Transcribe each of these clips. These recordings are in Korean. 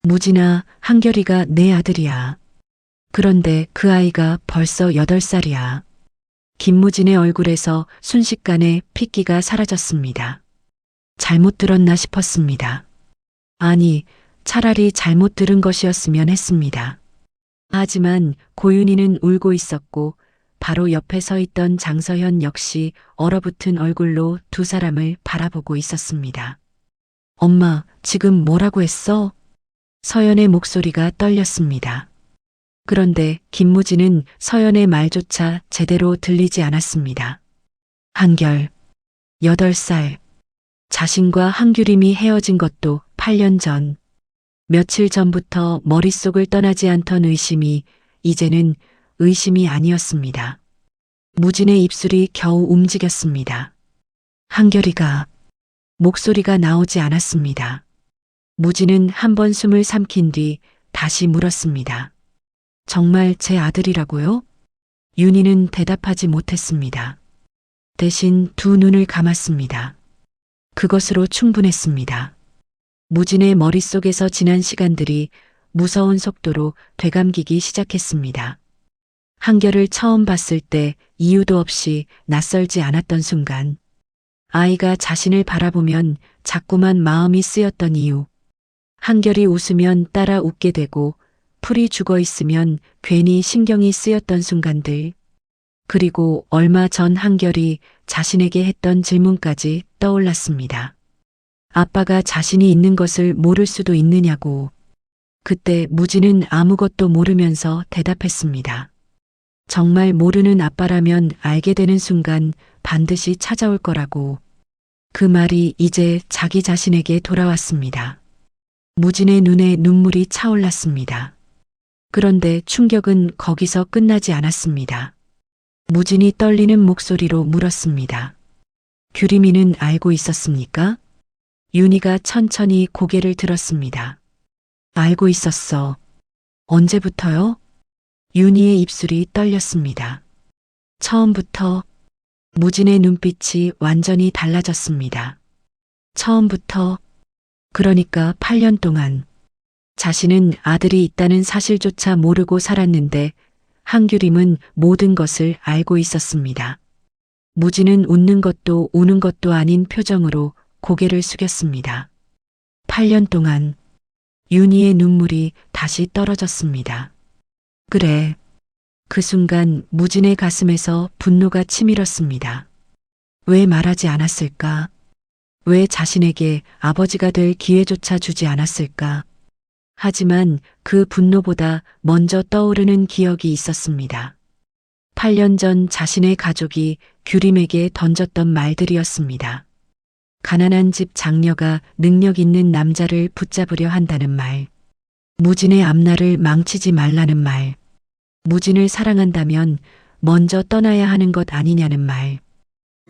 무진아, 한결이가 내 아들이야. 그런데 그 아이가 벌써 8살이야. 김무진의 얼굴에서 순식간에 핏기가 사라졌습니다. 잘못 들었나 싶었습니다. 아니, 차라리 잘못 들은 것이었으면 했습니다. 하지만 고윤이는 울고 있었고 바로 옆에 서 있던 장서현 역시 얼어붙은 얼굴로 두 사람을 바라보고 있었습니다. 엄마, 지금 뭐라고 했어? 서연의 목소리가 떨렸습니다. 그런데 김무진은 서연의 말조차 제대로 들리지 않았습니다. 한결, 8살. 자신과 한규림이 헤어진 것도 8년 전. 며칠 전부터 머릿속을 떠나지 않던 의심이 이제는 의심이 아니었습니다. 무진의 입술이 겨우 움직였습니다. 한결이가 목소리가 나오지 않았습니다. 무진은 한 번 숨을 삼킨 뒤 다시 물었습니다. 정말 제 아들이라고요? 윤희는 대답하지 못했습니다. 대신 두 눈을 감았습니다. 그것으로 충분했습니다. 무진의 머릿속에서 지난 시간들이 무서운 속도로 되감기기 시작했습니다. 한결을 처음 봤을 때 이유도 없이 낯설지 않았던 순간, 아이가 자신을 바라보면 자꾸만 마음이 쓰였던 이유, 한결이 웃으면 따라 웃게 되고 풀이 죽어 있으면 괜히 신경이 쓰였던 순간들, 그리고 얼마 전 한결이 자신에게 했던 질문까지 떠올랐습니다. 아빠가 자신이 있는 것을 모를 수도 있느냐고. 그때 무진은 아무것도 모르면서 대답했습니다. 정말 모르는 아빠라면 알게 되는 순간 반드시 찾아올 거라고. 그 말이 이제 자기 자신에게 돌아왔습니다. 무진의 눈에 눈물이 차올랐습니다. 그런데 충격은 거기서 끝나지 않았습니다. 무진이 떨리는 목소리로 물었습니다. 규림이는 알고 있었습니까? 윤희가 천천히 고개를 들었습니다. 알고 있었어. 언제부터요? 윤희의 입술이 떨렸습니다. 처음부터. 무진의 눈빛이 완전히 달라졌습니다. 처음부터. 그러니까 8년 동안. 자신은 아들이 있다는 사실조차 모르고 살았는데 한규림은 모든 것을 알고 있었습니다. 무진은 웃는 것도 우는 것도 아닌 표정으로 고개를 숙였습니다. 8년 동안. 윤희의 눈물이 다시 떨어졌습니다. 그래. 그 순간 무진의 가슴에서 분노가 치밀었습니다. 왜 말하지 않았을까? 왜 자신에게 아버지가 될 기회조차 주지 않았을까? 하지만 그 분노보다 먼저 떠오르는 기억이 있었습니다. 8년 전 자신의 가족이 규림에게 던졌던 말들이었습니다. 가난한 집 장녀가 능력 있는 남자를 붙잡으려 한다는 말. 무진의 앞날을 망치지 말라는 말. 무진을 사랑한다면 먼저 떠나야 하는 것 아니냐는 말.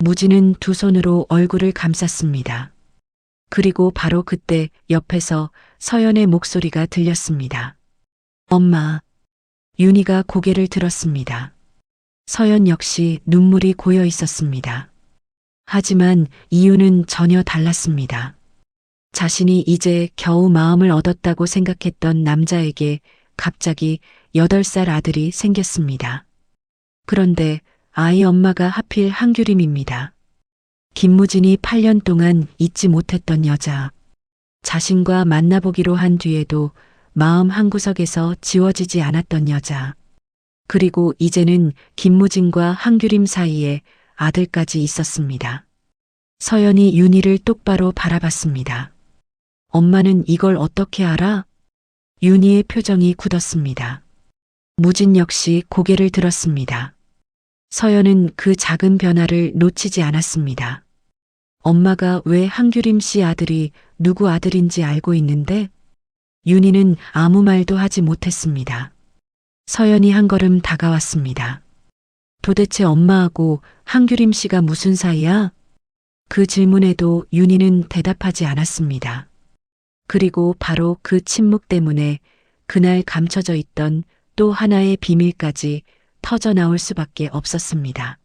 무진은 두 손으로 얼굴을 감쌌습니다. 그리고 바로 그때 옆에서 서연의 목소리가 들렸습니다. 엄마. 윤희가 고개를 들었습니다. 서연 역시 눈물이 고여 있었습니다. 하지만 이유는 전혀 달랐습니다. 자신이 이제 겨우 마음을 얻었다고 생각했던 남자에게 갑자기 8살 아들이 생겼습니다. 그런데 아이 엄마가 하필 한규림입니다. 김무진이 8년 동안 잊지 못했던 여자. 자신과 만나보기로 한 뒤에도 마음 한구석에서 지워지지 않았던 여자. 그리고 이제는 김무진과 한규림 사이에 아들까지 있었습니다. 서연이 윤희를 똑바로 바라봤습니다. 엄마는 이걸 어떻게 알아? 윤희의 표정이 굳었습니다. 무진 역시 고개를 들었습니다. 서연은 그 작은 변화를 놓치지 않았습니다. 엄마가 왜 한규림 씨 아들이 누구 아들인지 알고 있는데? 윤희는 아무 말도 하지 못했습니다. 서연이 한 걸음 다가왔습니다. 도대체 엄마하고 한규림 씨가 무슨 사이야? 그 질문에도 윤희는 대답하지 않았습니다. 그리고 바로 그 침묵 때문에 그날 감춰져 있던 또 하나의 비밀까지 터져나올 수밖에 없었습니다.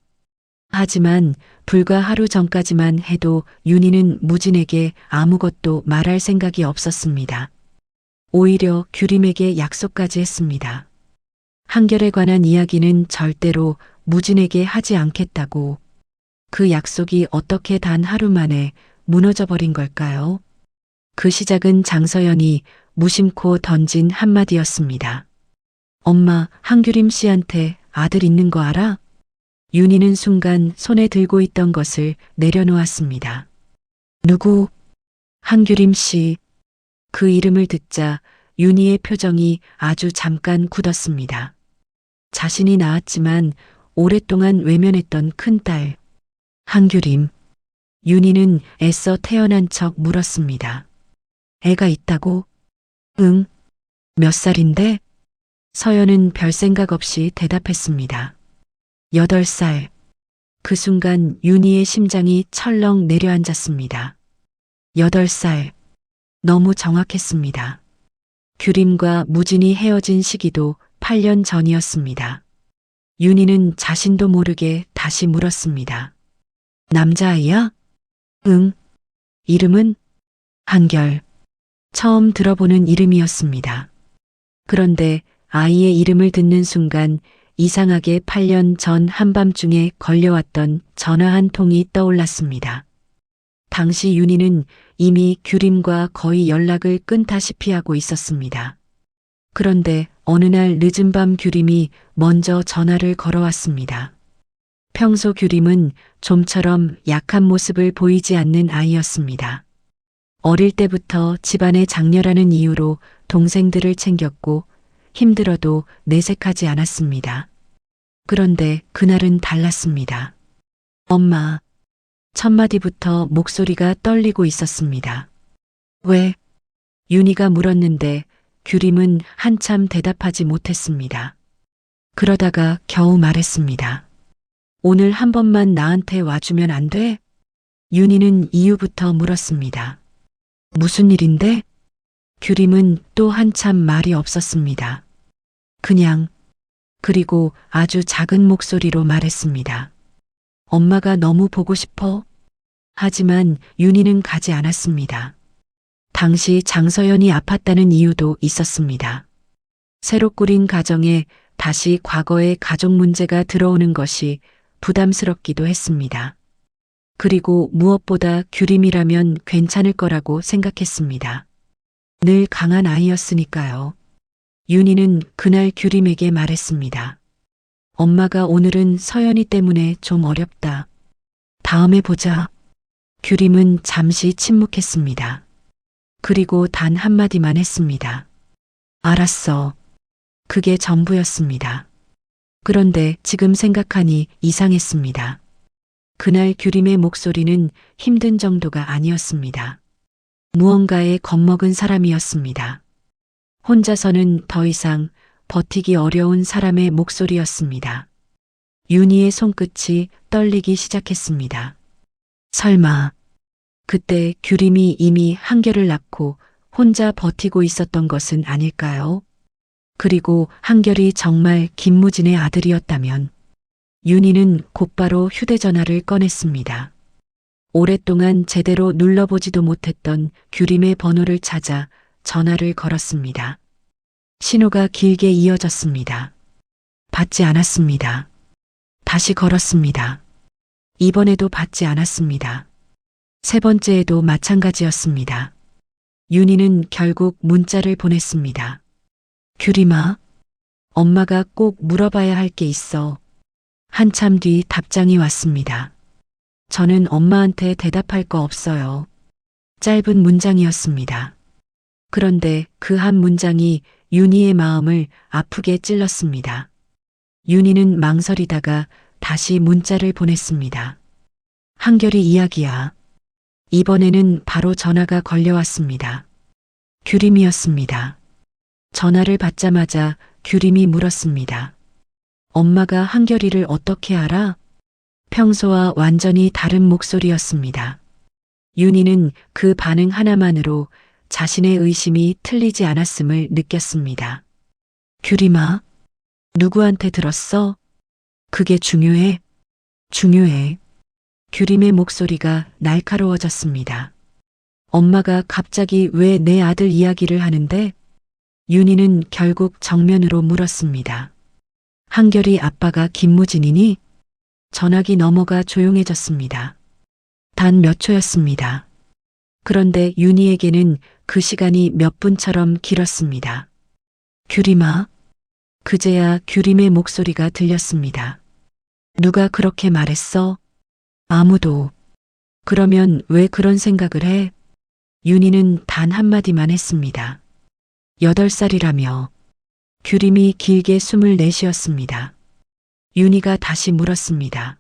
하지만 불과 하루 전까지만 해도 윤희는 무진에게 아무것도 말할 생각이 없었습니다. 오히려 규림에게 약속까지 했습니다. 한결에 관한 이야기는 절대로 무진에게 하지 않겠다고. 그 약속이 어떻게 단 하루 만에 무너져 버린 걸까요? 그 시작은 장서연이 무심코 던진 한마디였습니다. 엄마, 한규림 씨한테 아들 있는 거 알아? 윤희는 순간 손에 들고 있던 것을 내려놓았습니다. 누구? 한규림 씨. 그 이름을 듣자 윤희의 표정이 아주 잠깐 굳었습니다. 자신이 낳았지만 오랫동안 외면했던 큰딸. 한규림. 윤희는 애써 태어난 척 물었습니다. 애가 있다고? 응. 몇 살인데? 서연은 별 생각 없이 대답했습니다. 8살. 그 순간 윤희의 심장이 철렁 내려앉았습니다. 8살. 너무 정확했습니다. 규림과 무진이 헤어진 시기도 8년 전이었습니다. 윤희는 자신도 모르게 다시 물었습니다. 남자아이야? 응. 이름은? 한결. 처음 들어보는 이름이었습니다. 그런데 아이의 이름을 듣는 순간 이상하게 8년 전 한밤중에 걸려왔던 전화 한 통이 떠올랐습니다. 당시 윤희는 이미 규림과 거의 연락을 끊다시피 하고 있었습니다. 그런데 어느 날 늦은 밤 규림이 먼저 전화를 걸어왔습니다. 평소 규림은 좀처럼 약한 모습을 보이지 않는 아이였습니다. 어릴 때부터 집안의 장녀라는 이유로 동생들을 챙겼고 힘들어도 내색하지 않았습니다. 그런데 그날은 달랐습니다. 엄마. 첫마디부터 목소리가 떨리고 있었습니다. 왜? 윤희가 물었는데 규림은 한참 대답하지 못했습니다. 그러다가 겨우 말했습니다. 오늘 한 번만 나한테 와주면 안 돼? 윤희는 이유부터 물었습니다. 무슨 일인데? 규림은 또 한참 말이 없었습니다. 그냥, 그리고 아주 작은 목소리로 말했습니다. 엄마가 너무 보고 싶어. 하지만 윤희는 가지 않았습니다. 당시 장서연이 아팠다는 이유도 있었습니다. 새로 꾸린 가정에 다시 과거의 가족 문제가 들어오는 것이 부담스럽기도 했습니다. 그리고 무엇보다 규림이라면 괜찮을 거라고 생각했습니다. 늘 강한 아이였으니까요. 윤희는 그날 규림에게 말했습니다. 엄마가 오늘은 서연이 때문에 좀 어렵다. 다음에 보자. 규림은 잠시 침묵했습니다. 그리고 단 한마디만 했습니다. 알았어. 그게 전부였습니다. 그런데 지금 생각하니 이상했습니다. 그날 규림의 목소리는 힘든 정도가 아니었습니다. 무언가에 겁먹은 사람이었습니다. 혼자서는 더 이상 버티기 어려운 사람의 목소리였습니다. 윤희의 손끝이 떨리기 시작했습니다. 설마 그때 규림이 이미 한결을 낳고 혼자 버티고 있었던 것은 아닐까요? 그리고 한결이 정말 김무진의 아들이었다면 윤희는 곧바로 휴대전화를 꺼냈습니다. 오랫동안 제대로 눌러보지도 못했던 규림의 번호를 찾아 전화를 걸었습니다. 신호가 길게 이어졌습니다. 받지 않았습니다. 다시 걸었습니다. 이번에도 받지 않았습니다. 세 번째에도 마찬가지였습니다. 윤희는 결국 문자를 보냈습니다. 규림아, 엄마가 꼭 물어봐야 할 게 있어. 한참 뒤 답장이 왔습니다. 저는 엄마한테 대답할 거 없어요. 짧은 문장이었습니다. 그런데 그 한 문장이 윤희의 마음을 아프게 찔렀습니다. 윤희는 망설이다가 다시 문자를 보냈습니다. 한결이 이야기야. 이번에는 바로 전화가 걸려왔습니다. 규림이었습니다. 전화를 받자마자 규림이 물었습니다. 엄마가 한결이를 어떻게 알아? 평소와 완전히 다른 목소리였습니다. 윤희는 그 반응 하나만으로 자신의 의심이 틀리지 않았음을 느꼈습니다. 규림아, 누구한테 들었어? 그게 중요해? 중요해. 규림의 목소리가 날카로워졌습니다. 엄마가 갑자기 왜 내 아들 이야기를 하는데? 윤희는 결국 정면으로 물었습니다. 한결이 아빠가 김무진이니? 전화기 넘어가 조용해졌습니다. 단 몇 초였습니다. 그런데 윤희에게는 그 시간이 몇 분처럼 길었습니다. 규림아. 그제야 규림의 목소리가 들렸습니다. 누가 그렇게 말했어? 아무도. 그러면 왜 그런 생각을 해? 윤희는 단 한마디만 했습니다. 8살이라며. 규림이 길게 숨을 내쉬었습니다. 윤희가 다시 물었습니다.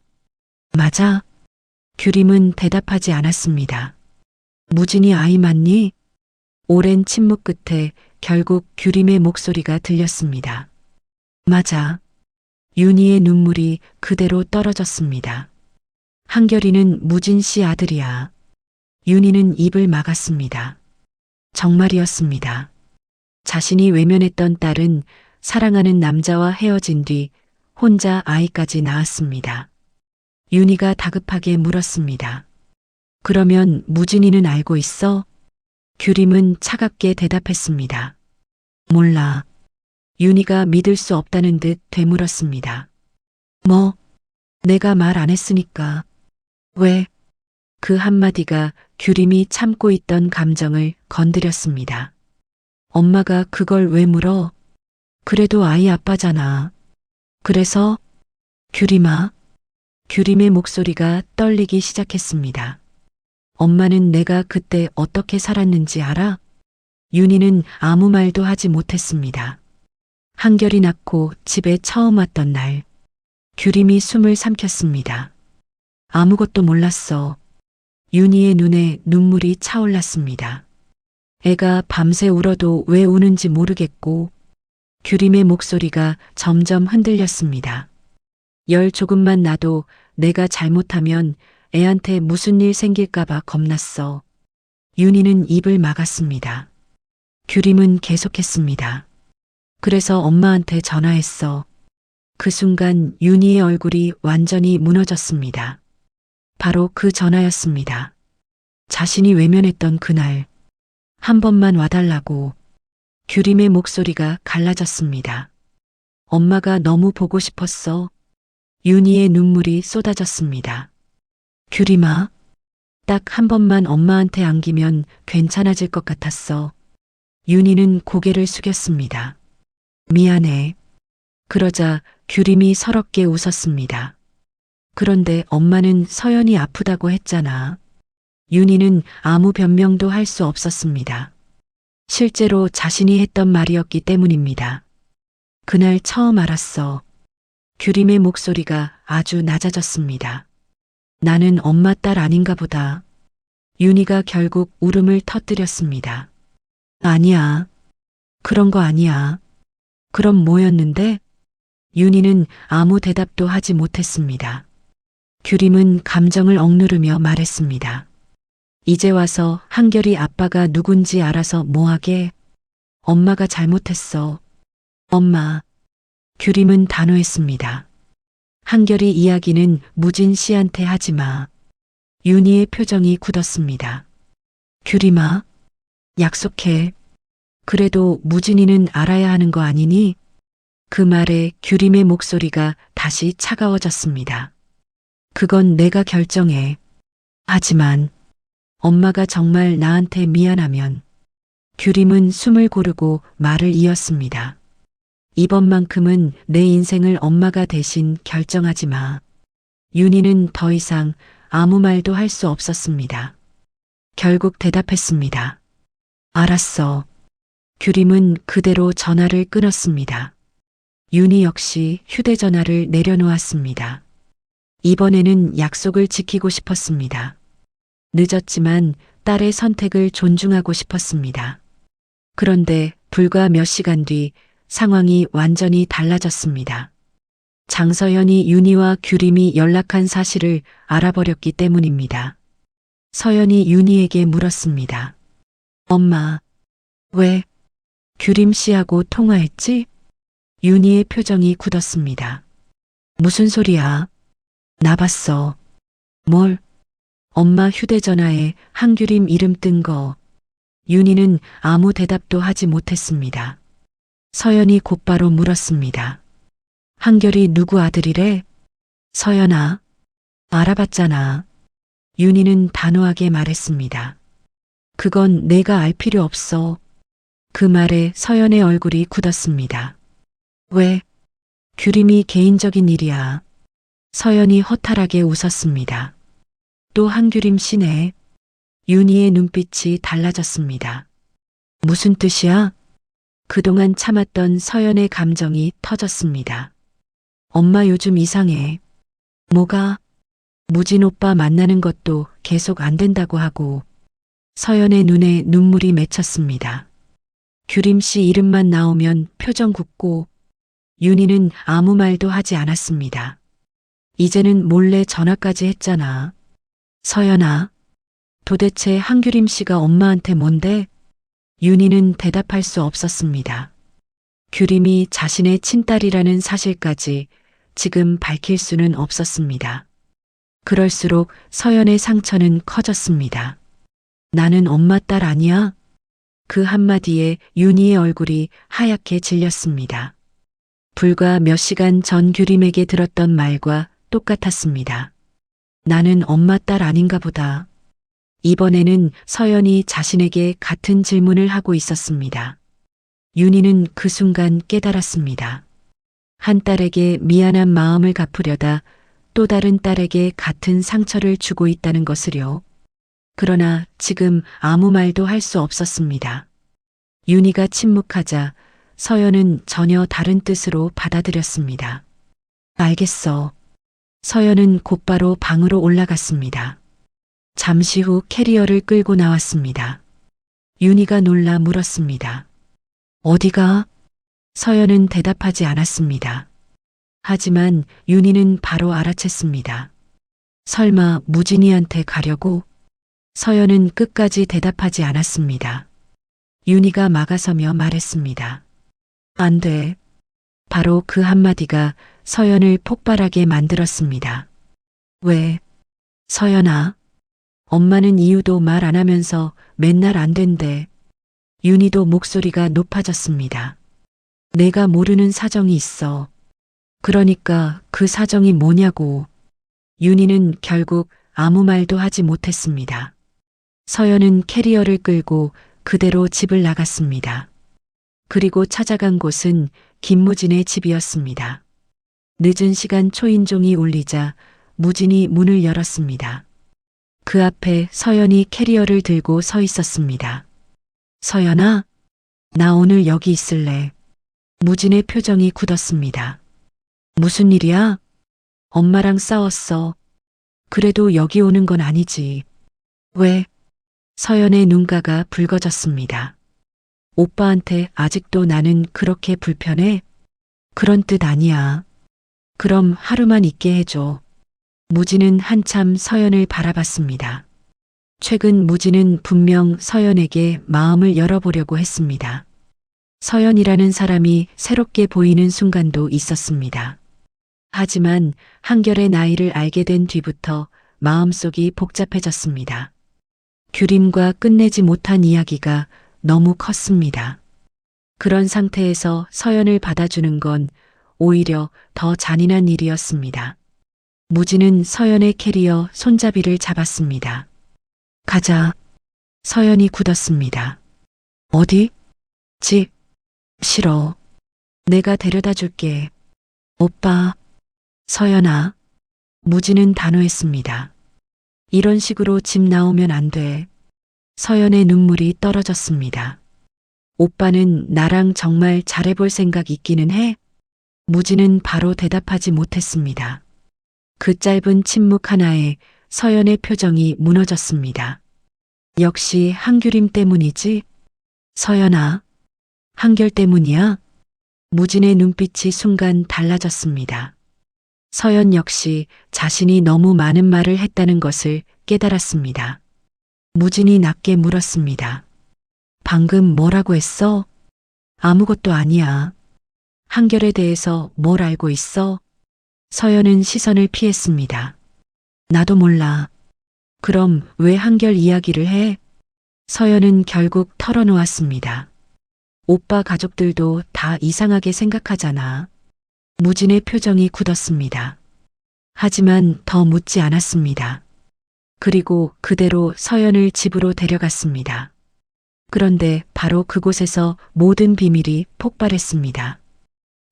맞아? 규림은 대답하지 않았습니다. 무진이 아이 맞니? 오랜 침묵 끝에 결국 규림의 목소리가 들렸습니다. 맞아. 윤희의 눈물이 그대로 떨어졌습니다. 한결이는 무진 씨 아들이야. 윤희는 입을 막았습니다. 정말이었습니다. 자신이 외면했던 딸은 사랑하는 남자와 헤어진 뒤 혼자 아이까지 낳았습니다. 윤희가 다급하게 물었습니다. 그러면 무진이는 알고 있어? 규림은 차갑게 대답했습니다. 몰라. 윤희가 믿을 수 없다는 듯 되물었습니다. 뭐? 내가 말 안 했으니까. 왜? 그 한마디가 규림이 참고 있던 감정을 건드렸습니다. 엄마가 그걸 왜 물어? 그래도 아이 아빠잖아. 그래서? 규림아. 규림의 목소리가 떨리기 시작했습니다. 엄마는 내가 그때 어떻게 살았는지 알아? 윤희는 아무 말도 하지 못했습니다. 한결이 낳고 집에 처음 왔던 날, 규림이 숨을 삼켰습니다. 아무것도 몰랐어. 윤희의 눈에 눈물이 차올랐습니다. 애가 밤새 울어도 왜 우는지 모르겠고, 규림의 목소리가 점점 흔들렸습니다. 열 조금만 나도 내가 잘못하면 애한테 무슨 일 생길까봐 겁났어. 윤희는 입을 막았습니다. 규림은 계속했습니다. 그래서 엄마한테 전화했어. 그 순간 윤희의 얼굴이 완전히 무너졌습니다. 바로 그 전화였습니다. 자신이 외면했던 그날, 한 번만 와달라고. 규림의 목소리가 갈라졌습니다. 엄마가 너무 보고 싶었어. 윤희의 눈물이 쏟아졌습니다. 규림아, 딱 한 번만 엄마한테 안기면 괜찮아질 것 같았어. 윤희는 고개를 숙였습니다. 미안해. 그러자 규림이 서럽게 웃었습니다. 그런데 엄마는 서연이 아프다고 했잖아. 윤희는 아무 변명도 할 수 없었습니다. 실제로 자신이 했던 말이었기 때문입니다. 그날 처음 알았어. 규림의 목소리가 아주 낮아졌습니다. 나는 엄마 딸 아닌가 보다. 윤희가 결국 울음을 터뜨렸습니다. 아니야. 그런 거 아니야. 그럼 뭐였는데? 윤희는 아무 대답도 하지 못했습니다. 규림은 감정을 억누르며 말했습니다. 이제 와서 한결이 아빠가 누군지 알아서 뭐하게? 엄마가 잘못했어. 엄마. 규림은 단호했습니다. 한결이 이야기는 무진 씨한테 하지 마. 윤희의 표정이 굳었습니다. 규림아, 약속해. 그래도 무진이는 알아야 하는 거 아니니? 그 말에 규림의 목소리가 다시 차가워졌습니다. 그건 내가 결정해. 하지만 엄마가 정말 나한테 미안하면. 규림은 숨을 고르고 말을 이었습니다. 이번만큼은 내 인생을 엄마가 대신 결정하지 마. 윤희는 더 이상 아무 말도 할 수 없었습니다. 결국 대답했습니다. 알았어. 규림은 그대로 전화를 끊었습니다. 윤희 역시 휴대전화를 내려놓았습니다. 이번에는 약속을 지키고 싶었습니다. 늦었지만 딸의 선택을 존중하고 싶었습니다. 그런데 불과 몇 시간 뒤 상황이 완전히 달라졌습니다. 장서연이 윤희와 규림이 연락한 사실을 알아버렸기 때문입니다. 서연이 윤희에게 물었습니다. 엄마, 왜 규림 씨하고 통화했지? 윤희의 표정이 굳었습니다. 무슨 소리야? 나 봤어. 뭘? 엄마 휴대전화에 한규림 이름 뜬 거. 윤희는 아무 대답도 하지 못했습니다. 서연이 곧바로 물었습니다. 한결이 누구 아들이래? 서연아, 알아봤잖아. 윤희는 단호하게 말했습니다. 그건 내가 알 필요 없어. 그 말에 서연의 얼굴이 굳었습니다. 왜? 규림이 개인적인 일이야. 서연이 허탈하게 웃었습니다. 또 한규림 씨네. 윤희의 눈빛이 달라졌습니다. 무슨 뜻이야? 그동안 참았던 서연의 감정이 터졌습니다. 엄마 요즘 이상해. 뭐가? 무진 오빠 만나는 것도 계속 안 된다고 하고. 서연의 눈에 눈물이 맺혔습니다. 규림 씨 이름만 나오면 표정 굳고 윤희는 아무 말도 하지 않았습니다. 이제는 몰래 전화까지 했잖아. 서연아, 도대체 한규림 씨가 엄마한테 뭔데? 윤희는 대답할 수 없었습니다. 규림이 자신의 친딸이라는 사실까지 지금 밝힐 수는 없었습니다. 그럴수록 서연의 상처는 커졌습니다. 나는 엄마 딸 아니야? 그 한마디에 윤희의 얼굴이 하얗게 질렸습니다. 불과 몇 시간 전 규림에게 들었던 말과 똑같았습니다. 나는 엄마 딸 아닌가 보다. 이번에는 서연이 자신에게 같은 질문을 하고 있었습니다. 윤희는 그 순간 깨달았습니다. 한 딸에게 미안한 마음을 갚으려다 또 다른 딸에게 같은 상처를 주고 있다는 것을요. 그러나 지금 아무 말도 할 수 없었습니다. 윤희가 침묵하자 서연은 전혀 다른 뜻으로 받아들였습니다. 알겠어. 서연은 곧바로 방으로 올라갔습니다. 잠시 후 캐리어를 끌고 나왔습니다. 윤희가 놀라 물었습니다. 어디가? 서연은 대답하지 않았습니다. 하지만 윤희는 바로 알아챘습니다. 설마 무진이한테 가려고? 서연은 끝까지 대답하지 않았습니다. 윤희가 막아서며 말했습니다. 안 돼. 바로 그 한마디가 서연을 폭발하게 만들었습니다. 왜? 서연아, 엄마는 이유도 말 안 하면서 맨날 안 된대. 윤희도 목소리가 높아졌습니다. 내가 모르는 사정이 있어. 그러니까 그 사정이 뭐냐고. 윤희는 결국 아무 말도 하지 못했습니다. 서연은 캐리어를 끌고 그대로 집을 나갔습니다. 그리고 찾아간 곳은 김무진의 집이었습니다. 늦은 시간 초인종이 울리자 무진이 문을 열었습니다. 그 앞에 서연이 캐리어를 들고 서 있었습니다. 서연아, 나 오늘 여기 있을래. 무진의 표정이 굳었습니다. 무슨 일이야? 엄마랑 싸웠어. 그래도 여기 오는 건 아니지. 왜? 서연의 눈가가 붉어졌습니다. 오빠한테 아직도 나는 그렇게 불편해? 그런 뜻 아니야. 그럼 하루만 있게 해줘. 무진은 한참 서연을 바라봤습니다. 최근 무진은 분명 서연에게 마음을 열어보려고 했습니다. 서연이라는 사람이 새롭게 보이는 순간도 있었습니다. 하지만 한결의 나이를 알게 된 뒤부터 마음속이 복잡해졌습니다. 규림과 끝내지 못한 이야기가 너무 컸습니다. 그런 상태에서 서연을 받아주는 건 오히려 더 잔인한 일이었습니다. 무진은 서연의 캐리어 손잡이를 잡았습니다. 가자. 서연이 굳었습니다. 어디? 집. 싫어. 내가 데려다 줄게. 오빠. 서연아. 무진은 단호했습니다. 이런 식으로 집 나오면 안 돼. 서연의 눈물이 떨어졌습니다. 오빠는 나랑 정말 잘해볼 생각 있기는 해? 무진은 바로 대답하지 못했습니다. 그 짧은 침묵 하나에 서연의 표정이 무너졌습니다. 역시 한규림 때문이지? 서연아, 한결 때문이야? 무진의 눈빛이 순간 달라졌습니다. 서연 역시 자신이 너무 많은 말을 했다는 것을 깨달았습니다. 무진이 낮게 물었습니다. 방금 뭐라고 했어? 아무것도 아니야. 한결에 대해서 뭘 알고 있어? 서연은 시선을 피했습니다. 나도 몰라. 그럼 왜 한결 이야기를 해? 서연은 결국 털어놓았습니다. 오빠 가족들도 다 이상하게 생각하잖아. 무진의 표정이 굳었습니다. 하지만 더 묻지 않았습니다. 그리고 그대로 서연을 집으로 데려갔습니다. 그런데 바로 그곳에서 모든 비밀이 폭발했습니다.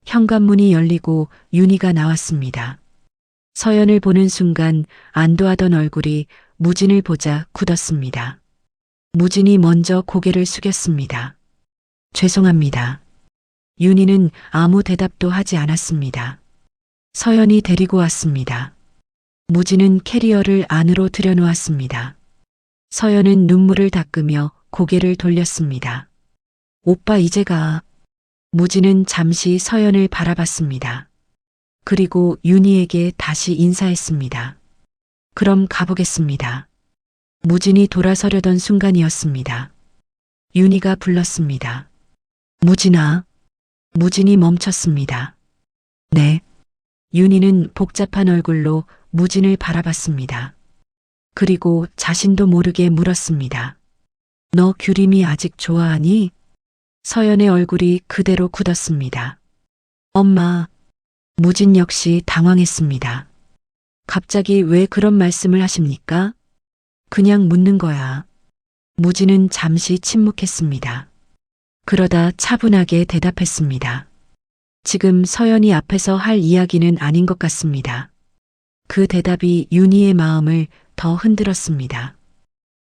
현관문이 열리고 윤희가 나왔습니다. 서연을 보는 순간 안도하던 얼굴이 무진을 보자 굳었습니다. 무진이 먼저 고개를 숙였습니다. 죄송합니다. 윤희는 아무 대답도 하지 않았습니다. 서연이 데리고 왔습니다. 무진은 캐리어를 안으로 들여놓았습니다. 서연은 눈물을 닦으며 고개를 돌렸습니다. 오빠 이제 가. 무진은 잠시 서연을 바라봤습니다. 그리고 윤희에게 다시 인사했습니다. 그럼 가보겠습니다. 무진이 돌아서려던 순간이었습니다. 윤희가 불렀습니다. 무진아. 무진이 멈췄습니다. 네. 윤희는 복잡한 얼굴로 무진을 바라봤습니다. 그리고 자신도 모르게 물었습니다. 너 규림이 아직 좋아하니? 서연의 얼굴이 그대로 굳었습니다. 엄마. 무진 역시 당황했습니다. 갑자기 왜 그런 말씀을 하십니까? 그냥 묻는 거야. 무진은 잠시 침묵했습니다. 그러다 차분하게 대답했습니다. 지금 서연이 앞에서 할 이야기는 아닌 것 같습니다. 그 대답이 윤희의 마음을 더 흔들었습니다.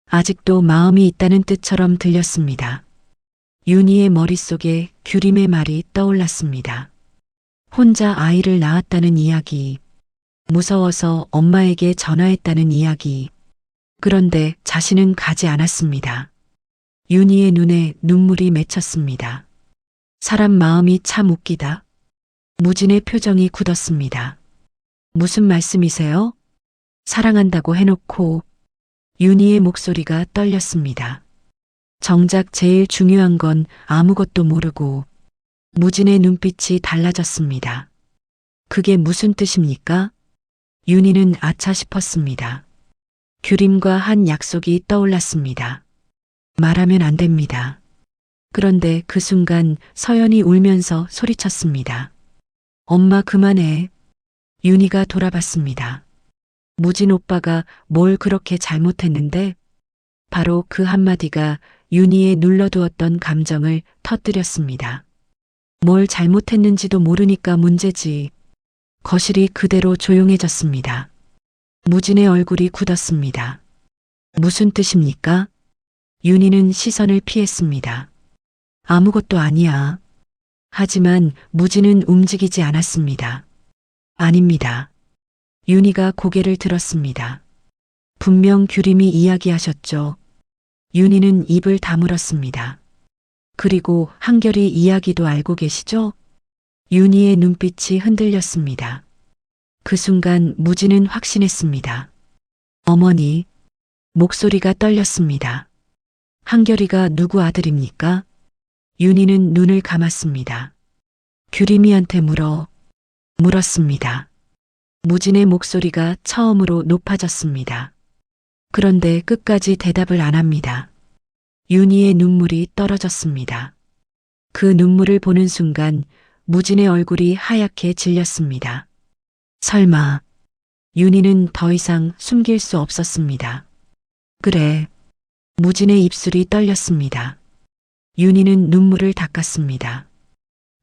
아직도 마음이 있다는 뜻처럼 들렸습니다. 윤희의 머릿속에 규림의 말이 떠올랐습니다. 혼자 아이를 낳았다는 이야기, 무서워서 엄마에게 전화했다는 이야기. 그런데 자신은 가지 않았습니다. 윤희의 눈에 눈물이 맺혔습니다. 사람 마음이 참 웃기다. 무진의 표정이 굳었습니다. 무슨 말씀이세요? 사랑한다고 해놓고. 윤희의 목소리가 떨렸습니다. 정작 제일 중요한 건 아무것도 모르고. 무진의 눈빛이 달라졌습니다. 그게 무슨 뜻입니까? 윤희는 아차 싶었습니다. 규림과 한 약속이 떠올랐습니다. 말하면 안 됩니다. 그런데 그 순간 서연이 울면서 소리쳤습니다. 엄마 그만해. 윤희가 돌아봤습니다. 무진 오빠가 뭘 그렇게 잘못했는데? 바로 그 한마디가 윤희의 눌러두었던 감정을 터뜨렸습니다. 뭘 잘못했는지도 모르니까 문제지. 거실이 그대로 조용해졌습니다. 무진의 얼굴이 굳었습니다. 무슨 뜻입니까? 윤희는 시선을 피했습니다. 아무것도 아니야. 하지만 무진은 움직이지 않았습니다. 아닙니다. 윤희가 고개를 들었습니다. 분명 규림이 이야기하셨죠. 윤희는 입을 다물었습니다. 그리고 한결이 이야기도 알고 계시죠? 윤희의 눈빛이 흔들렸습니다. 그 순간 무진은 확신했습니다. 어머니. 목소리가 떨렸습니다. 한결이가 누구 아들입니까? 윤희는 눈을 감았습니다. 규림이한테 물었습니다. 무진의 목소리가 처음으로 높아졌습니다. 그런데 끝까지 대답을 안 합니다. 윤희의 눈물이 떨어졌습니다. 그 눈물을 보는 순간 무진의 얼굴이 하얗게 질렸습니다. 설마. 윤희는 더 이상 숨길 수 없었습니다. 그래. 무진의 입술이 떨렸습니다. 윤희는 눈물을 닦았습니다.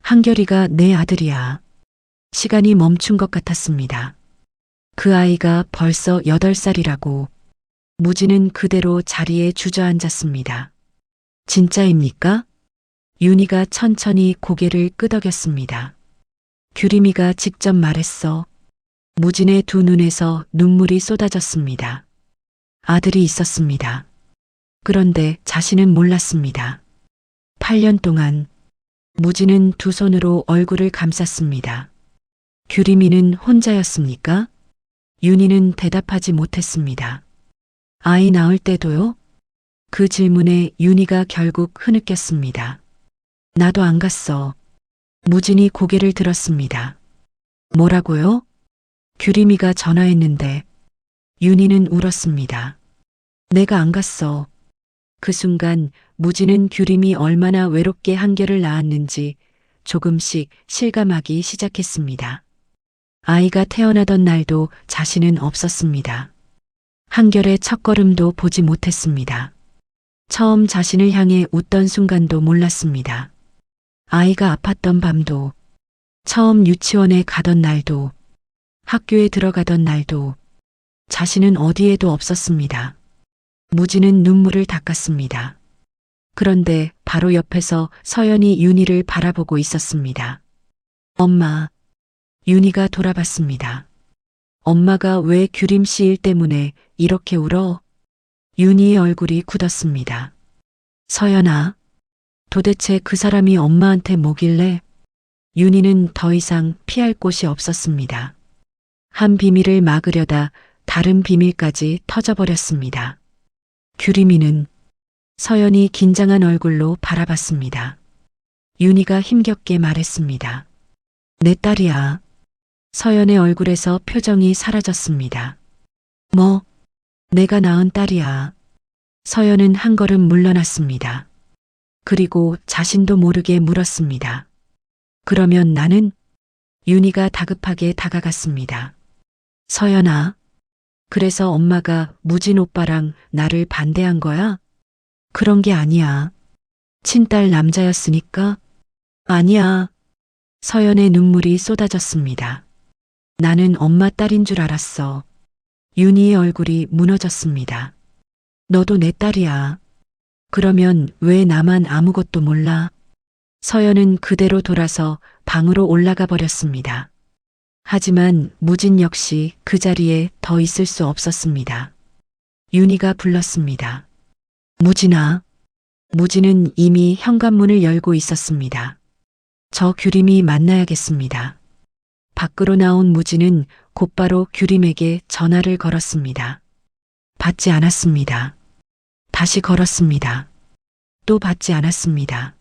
한결이가 내 아들이야. 시간이 멈춘 것 같았습니다. 그 아이가 벌써 8살이라고. 무진은 그대로 자리에 주저앉았습니다. 진짜입니까? 윤희가 천천히 고개를 끄덕였습니다. 규림이가 직접 말했어. 무진의 두 눈에서 눈물이 쏟아졌습니다. 아들이 있었습니다. 그런데 자신은 몰랐습니다. 8년 동안. 무진은 두 손으로 얼굴을 감쌌습니다. 규림이는 혼자였습니까? 윤희는 대답하지 못했습니다. 아이 낳을 때도요? 그 질문에 윤희가 결국 흐느꼈습니다. 나도 안 갔어. 무진이 고개를 들었습니다. 뭐라고요? 규림이가 전화했는데. 윤희는 울었습니다. 내가 안 갔어. 그 순간 무진은 규림이 얼마나 외롭게 한결을 낳았는지 조금씩 실감하기 시작했습니다. 아이가 태어나던 날도 자신은 없었습니다. 한결의 첫걸음도 보지 못했습니다. 처음 자신을 향해 웃던 순간도 몰랐습니다. 아이가 아팠던 밤도, 처음 유치원에 가던 날도, 학교에 들어가던 날도 자신은 어디에도 없었습니다. 무진은 눈물을 닦았습니다. 그런데 바로 옆에서 서연이 윤희를 바라보고 있었습니다. 엄마, 윤희가 돌아봤습니다. 엄마가 왜 규림 씨 일 때문에 이렇게 울어? 윤희의 얼굴이 굳었습니다. 서연아, 도대체 그 사람이 엄마한테 뭐길래? 윤희는 더 이상 피할 곳이 없었습니다. 한 비밀을 막으려다 다른 비밀까지 터져버렸습니다. 규림이는 서연이 긴장한 얼굴로 바라봤습니다. 윤희가 힘겹게 말했습니다. 내 딸이야. 서연의 얼굴에서 표정이 사라졌습니다. 뭐, 내가 낳은 딸이야. 서연은 한 걸음 물러났습니다. 그리고 자신도 모르게 물었습니다. 그러면 나는? 윤희가 다급하게 다가갔습니다. 서연아, 그래서 엄마가 무진 오빠랑 나를 반대한 거야? 그런 게 아니야. 친딸 남자였으니까? 아니야. 서연의 눈물이 쏟아졌습니다. 나는 엄마 딸인 줄 알았어. 윤희의 얼굴이 무너졌습니다. 너도 내 딸이야. 그러면 왜 나만 아무것도 몰라? 서연은 그대로 돌아서 방으로 올라가 버렸습니다. 하지만 무진 역시 그 자리에 더 있을 수 없었습니다. 윤희가 불렀습니다. 무진아. 무진은 이미 현관문을 열고 있었습니다. 저 규림이 만나야겠습니다. 밖으로 나온 무진은 곧바로 규림에게 전화를 걸었습니다. 받지 않았습니다. 다시 걸었습니다. 또 받지 않았습니다.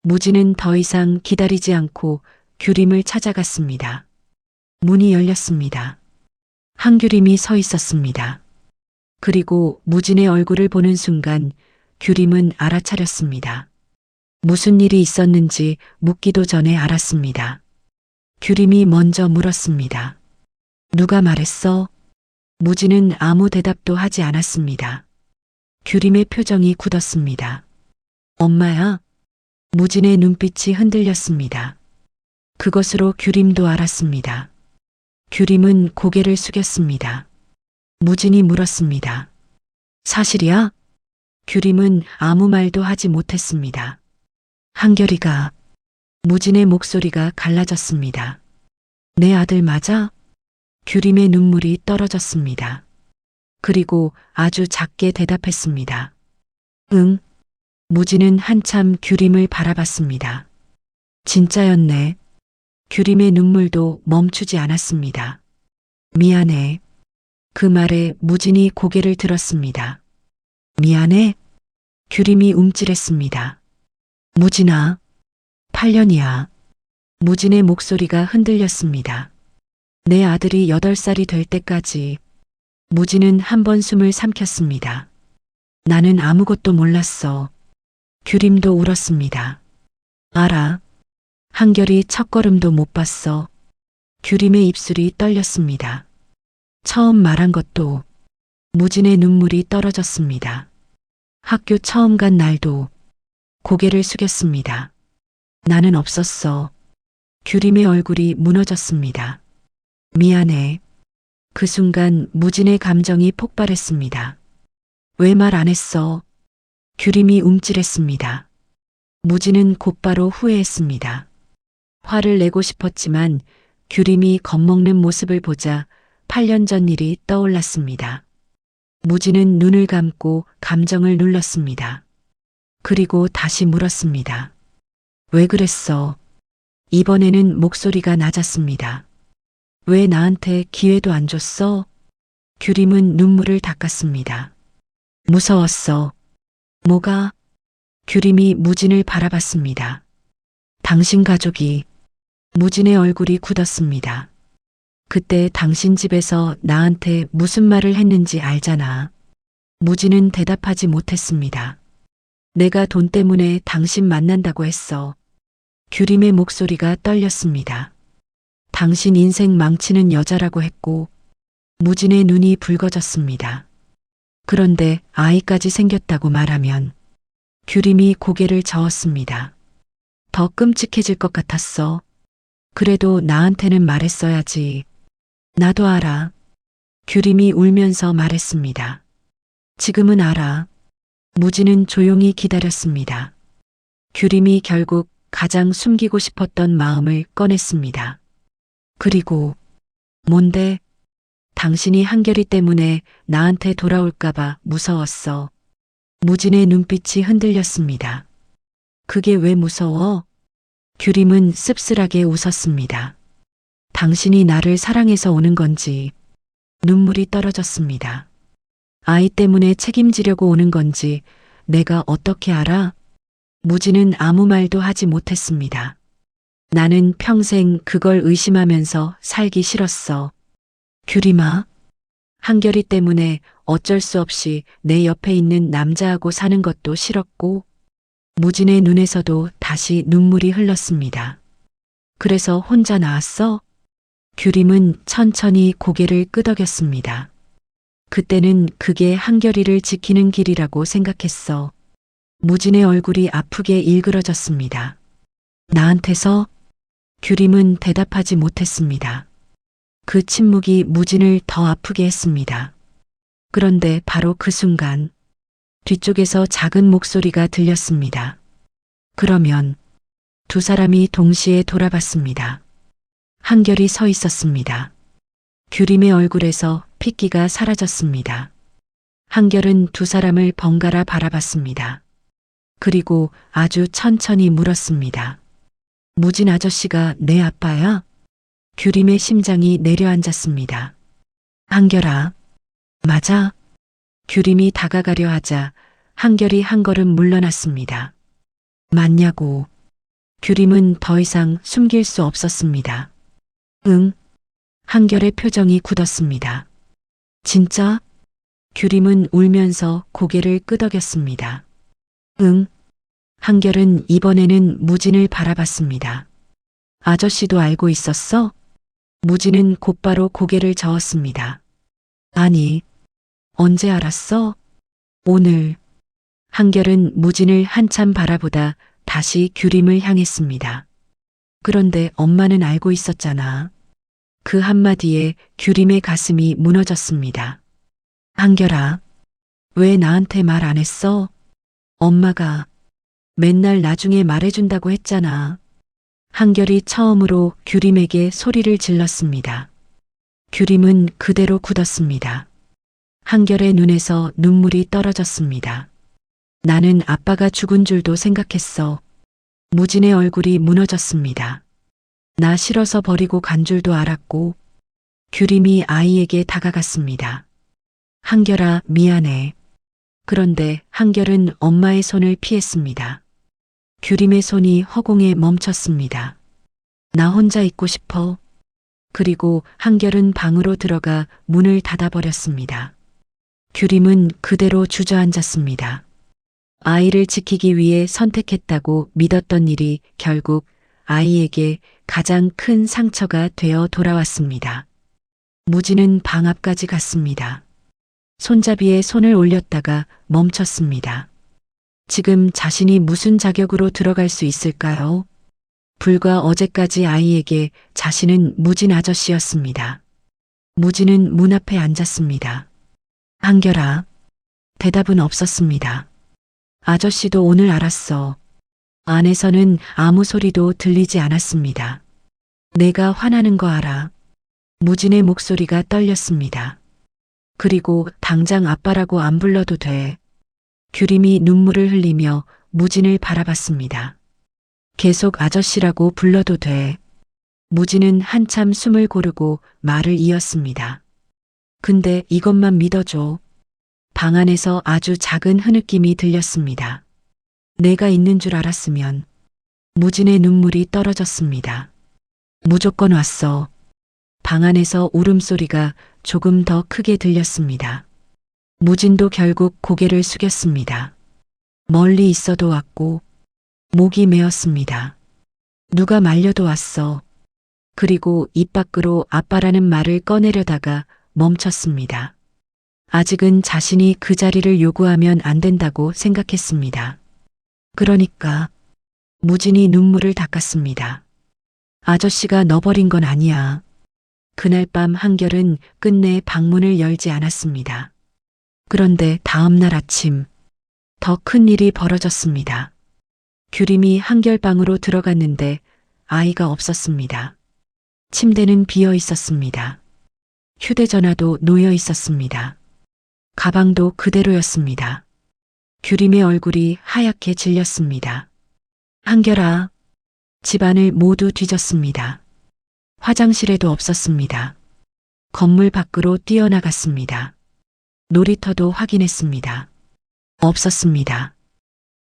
무진은 더 이상 기다리지 않고 규림을 찾아갔습니다. 문이 열렸습니다. 한규림이 서 있었습니다. 그리고 무진의 얼굴을 보는 순간 규림은 알아차렸습니다. 무슨 일이 있었는지 묻기도 전에 알았습니다. 규림이 먼저 물었습니다. 누가 말했어? 무진은 아무 대답도 하지 않았습니다. 규림의 표정이 굳었습니다. 엄마야? 무진의 눈빛이 흔들렸습니다. 그것으로 규림도 알았습니다. 규림은 고개를 숙였습니다. 무진이 물었습니다. 사실이야? 규림은 아무 말도 하지 못했습니다. 한결이가, 무진의 목소리가 갈라졌습니다. 내 아들 맞아? 규림의 눈물이 떨어졌습니다. 그리고 아주 작게 대답했습니다. 응. 무진은 한참 규림을 바라봤습니다. 진짜였네. 규림의 눈물도 멈추지 않았습니다. 미안해. 그 말에 무진이 고개를 들었습니다. 미안해? 규림이 움찔했습니다. 무진아, 8년이야. 무진의 목소리가 흔들렸습니다. 내 아들이 8살이 될 때까지. 무진은 한 번 숨을 삼켰습니다. 나는 아무것도 몰랐어. 규림도 울었습니다. 알아. 한결이 첫걸음도 못 봤어. 규림의 입술이 떨렸습니다. 처음 말한 것도. 무진의 눈물이 떨어졌습니다. 학교 처음 간 날도. 고개를 숙였습니다. 나는 없었어. 규림의 얼굴이 무너졌습니다. 미안해. 그 순간 무진의 감정이 폭발했습니다. 왜 말 안 했어? 규림이 움찔했습니다. 무진은 곧바로 후회했습니다. 화를 내고 싶었지만 규림이 겁먹는 모습을 보자 8년 전 일이 떠올랐습니다. 무진은 눈을 감고 감정을 눌렀습니다. 그리고 다시 물었습니다. 왜 그랬어? 이번에는 목소리가 낮았습니다. 왜 나한테 기회도 안 줬어? 규림은 눈물을 닦았습니다. 무서웠어. 뭐가? 규림이 무진을 바라봤습니다. 당신 가족이. 무진의 얼굴이 굳었습니다. 그때 당신 집에서 나한테 무슨 말을 했는지 알잖아. 무진은 대답하지 못했습니다. 내가 돈 때문에 당신 만난다고 했어. 규림의 목소리가 떨렸습니다. 당신 인생 망치는 여자라고 했고 무진의 눈이 붉어졌습니다. 그런데 아이까지 생겼다고 말하면 규림이 고개를 저었습니다. 더 끔찍해질 것 같았어. 그래도 나한테는 말했어야지. 나도 알아. 규림이 울면서 말했습니다. 지금은 알아. 무진은 조용히 기다렸습니다. 규림이 결국 가장 숨기고 싶었던 마음을 꺼냈습니다. 그리고 뭔데? 당신이 한결이 때문에 나한테 돌아올까봐 무서웠어. 무진의 눈빛이 흔들렸습니다. 그게 왜 무서워? 규림은 씁쓸하게 웃었습니다. 당신이 나를 사랑해서 오는 건지 눈물이 떨어졌습니다. 아이 때문에 책임지려고 오는 건지 내가 어떻게 알아? 무진은 아무 말도 하지 못했습니다. 나는 평생 그걸 의심하면서 살기 싫었어. 규림아, 한결이 때문에 어쩔 수 없이 내 옆에 있는 남자하고 사는 것도 싫었고 무진의 눈에서도 다시 눈물이 흘렀습니다. 그래서 혼자 나왔어? 규림은 천천히 고개를 끄덕였습니다. 그때는 그게 한결이를 지키는 길이라고 생각했어. 무진의 얼굴이 아프게 일그러졌습니다. 나한테서? 규림은 대답하지 못했습니다. 그 침묵이 무진을 더 아프게 했습니다. 그런데 바로 그 순간 뒤쪽에서 작은 목소리가 들렸습니다. 그러면 두 사람이 동시에 돌아봤습니다. 한결이 서 있었습니다. 규림의 얼굴에서 핏기가 사라졌습니다. 한결은 두 사람을 번갈아 바라봤습니다. 그리고 아주 천천히 물었습니다. 무진 아저씨가 내 아빠야? 규림의 심장이 내려앉았습니다. 한결아, 맞아? 규림이 다가가려 하자 한결이 한 걸음 물러났습니다. 맞냐고. 규림은 더 이상 숨길 수 없었습니다. 응. 한결의 표정이 굳었습니다. 진짜? 규림은 울면서 고개를 끄덕였습니다. 응. 한결은 이번에는 무진을 바라봤습니다. 아저씨도 알고 있었어? 무진은 곧바로 고개를 저었습니다. 아니, 언제 알았어? 오늘. 한결은 무진을 한참 바라보다 다시 규림을 향했습니다. 그런데 엄마는 알고 있었잖아. 그 한마디에 규림의 가슴이 무너졌습니다. 한결아, 왜 나한테 말 안 했어? 엄마가 맨날 나중에 말해준다고 했잖아. 한결이 처음으로 규림에게 소리를 질렀습니다. 규림은 그대로 굳었습니다. 한결의 눈에서 눈물이 떨어졌습니다. 나는 아빠가 죽은 줄도 생각했어. 무진의 얼굴이 무너졌습니다. 나 싫어서 버리고 간 줄도 알았고. 규림이 아이에게 다가갔습니다. 한결아, 미안해. 그런데 한결은 엄마의 손을 피했습니다. 규림의 손이 허공에 멈췄습니다. 나 혼자 있고 싶어. 그리고 한결은 방으로 들어가 문을 닫아버렸습니다. 규림은 그대로 주저앉았습니다. 아이를 지키기 위해 선택했다고 믿었던 일이 결국 아이에게 가장 큰 상처가 되어 돌아왔습니다. 무진은 방 앞까지 갔습니다. 손잡이에 손을 올렸다가 멈췄습니다. 지금 자신이 무슨 자격으로 들어갈 수 있을까요? 불과 어제까지 아이에게 자신은 무진 아저씨였습니다. 무진은 문 앞에 앉았습니다. 한결아, 대답은 없었습니다. 아저씨도 오늘 알았어. 안에서는 아무 소리도 들리지 않았습니다. 내가 화나는 거 알아. 무진의 목소리가 떨렸습니다. 그리고 당장 아빠라고 안 불러도 돼. 규림이 눈물을 흘리며 무진을 바라봤습니다. 계속 아저씨라고 불러도 돼. 무진은 한참 숨을 고르고 말을 이었습니다. 근데 이것만 믿어줘. 방 안에서 아주 작은 흐느낌이 들렸습니다. 내가 있는 줄 알았으면. 무진의 눈물이 떨어졌습니다. 무조건 왔어. 방 안에서 울음소리가 조금 더 크게 들렸습니다. 무진도 결국 고개를 숙였습니다. 멀리 있어도 왔고 목이 메었습니다. 누가 말려도 왔어. 그리고 입 밖으로 아빠라는 말을 꺼내려다가 멈췄습니다. 아직은 자신이 그 자리를 요구하면 안 된다고 생각했습니다. 그러니까 무진이 눈물을 닦았습니다. 아저씨가 너버린 건 아니야. 그날 밤 한결은 끝내 방문을 열지 않았습니다. 그런데 다음 날 아침 더 큰 일이 벌어졌습니다. 규림이 한결방으로 들어갔는데 아이가 없었습니다. 침대는 비어 있었습니다. 휴대전화도 놓여 있었습니다. 가방도 그대로였습니다. 규림의 얼굴이 하얗게 질렸습니다. 한결아, 집안을 모두 뒤졌습니다. 화장실에도 없었습니다. 건물 밖으로 뛰어나갔습니다. 놀이터도 확인했습니다. 없었습니다.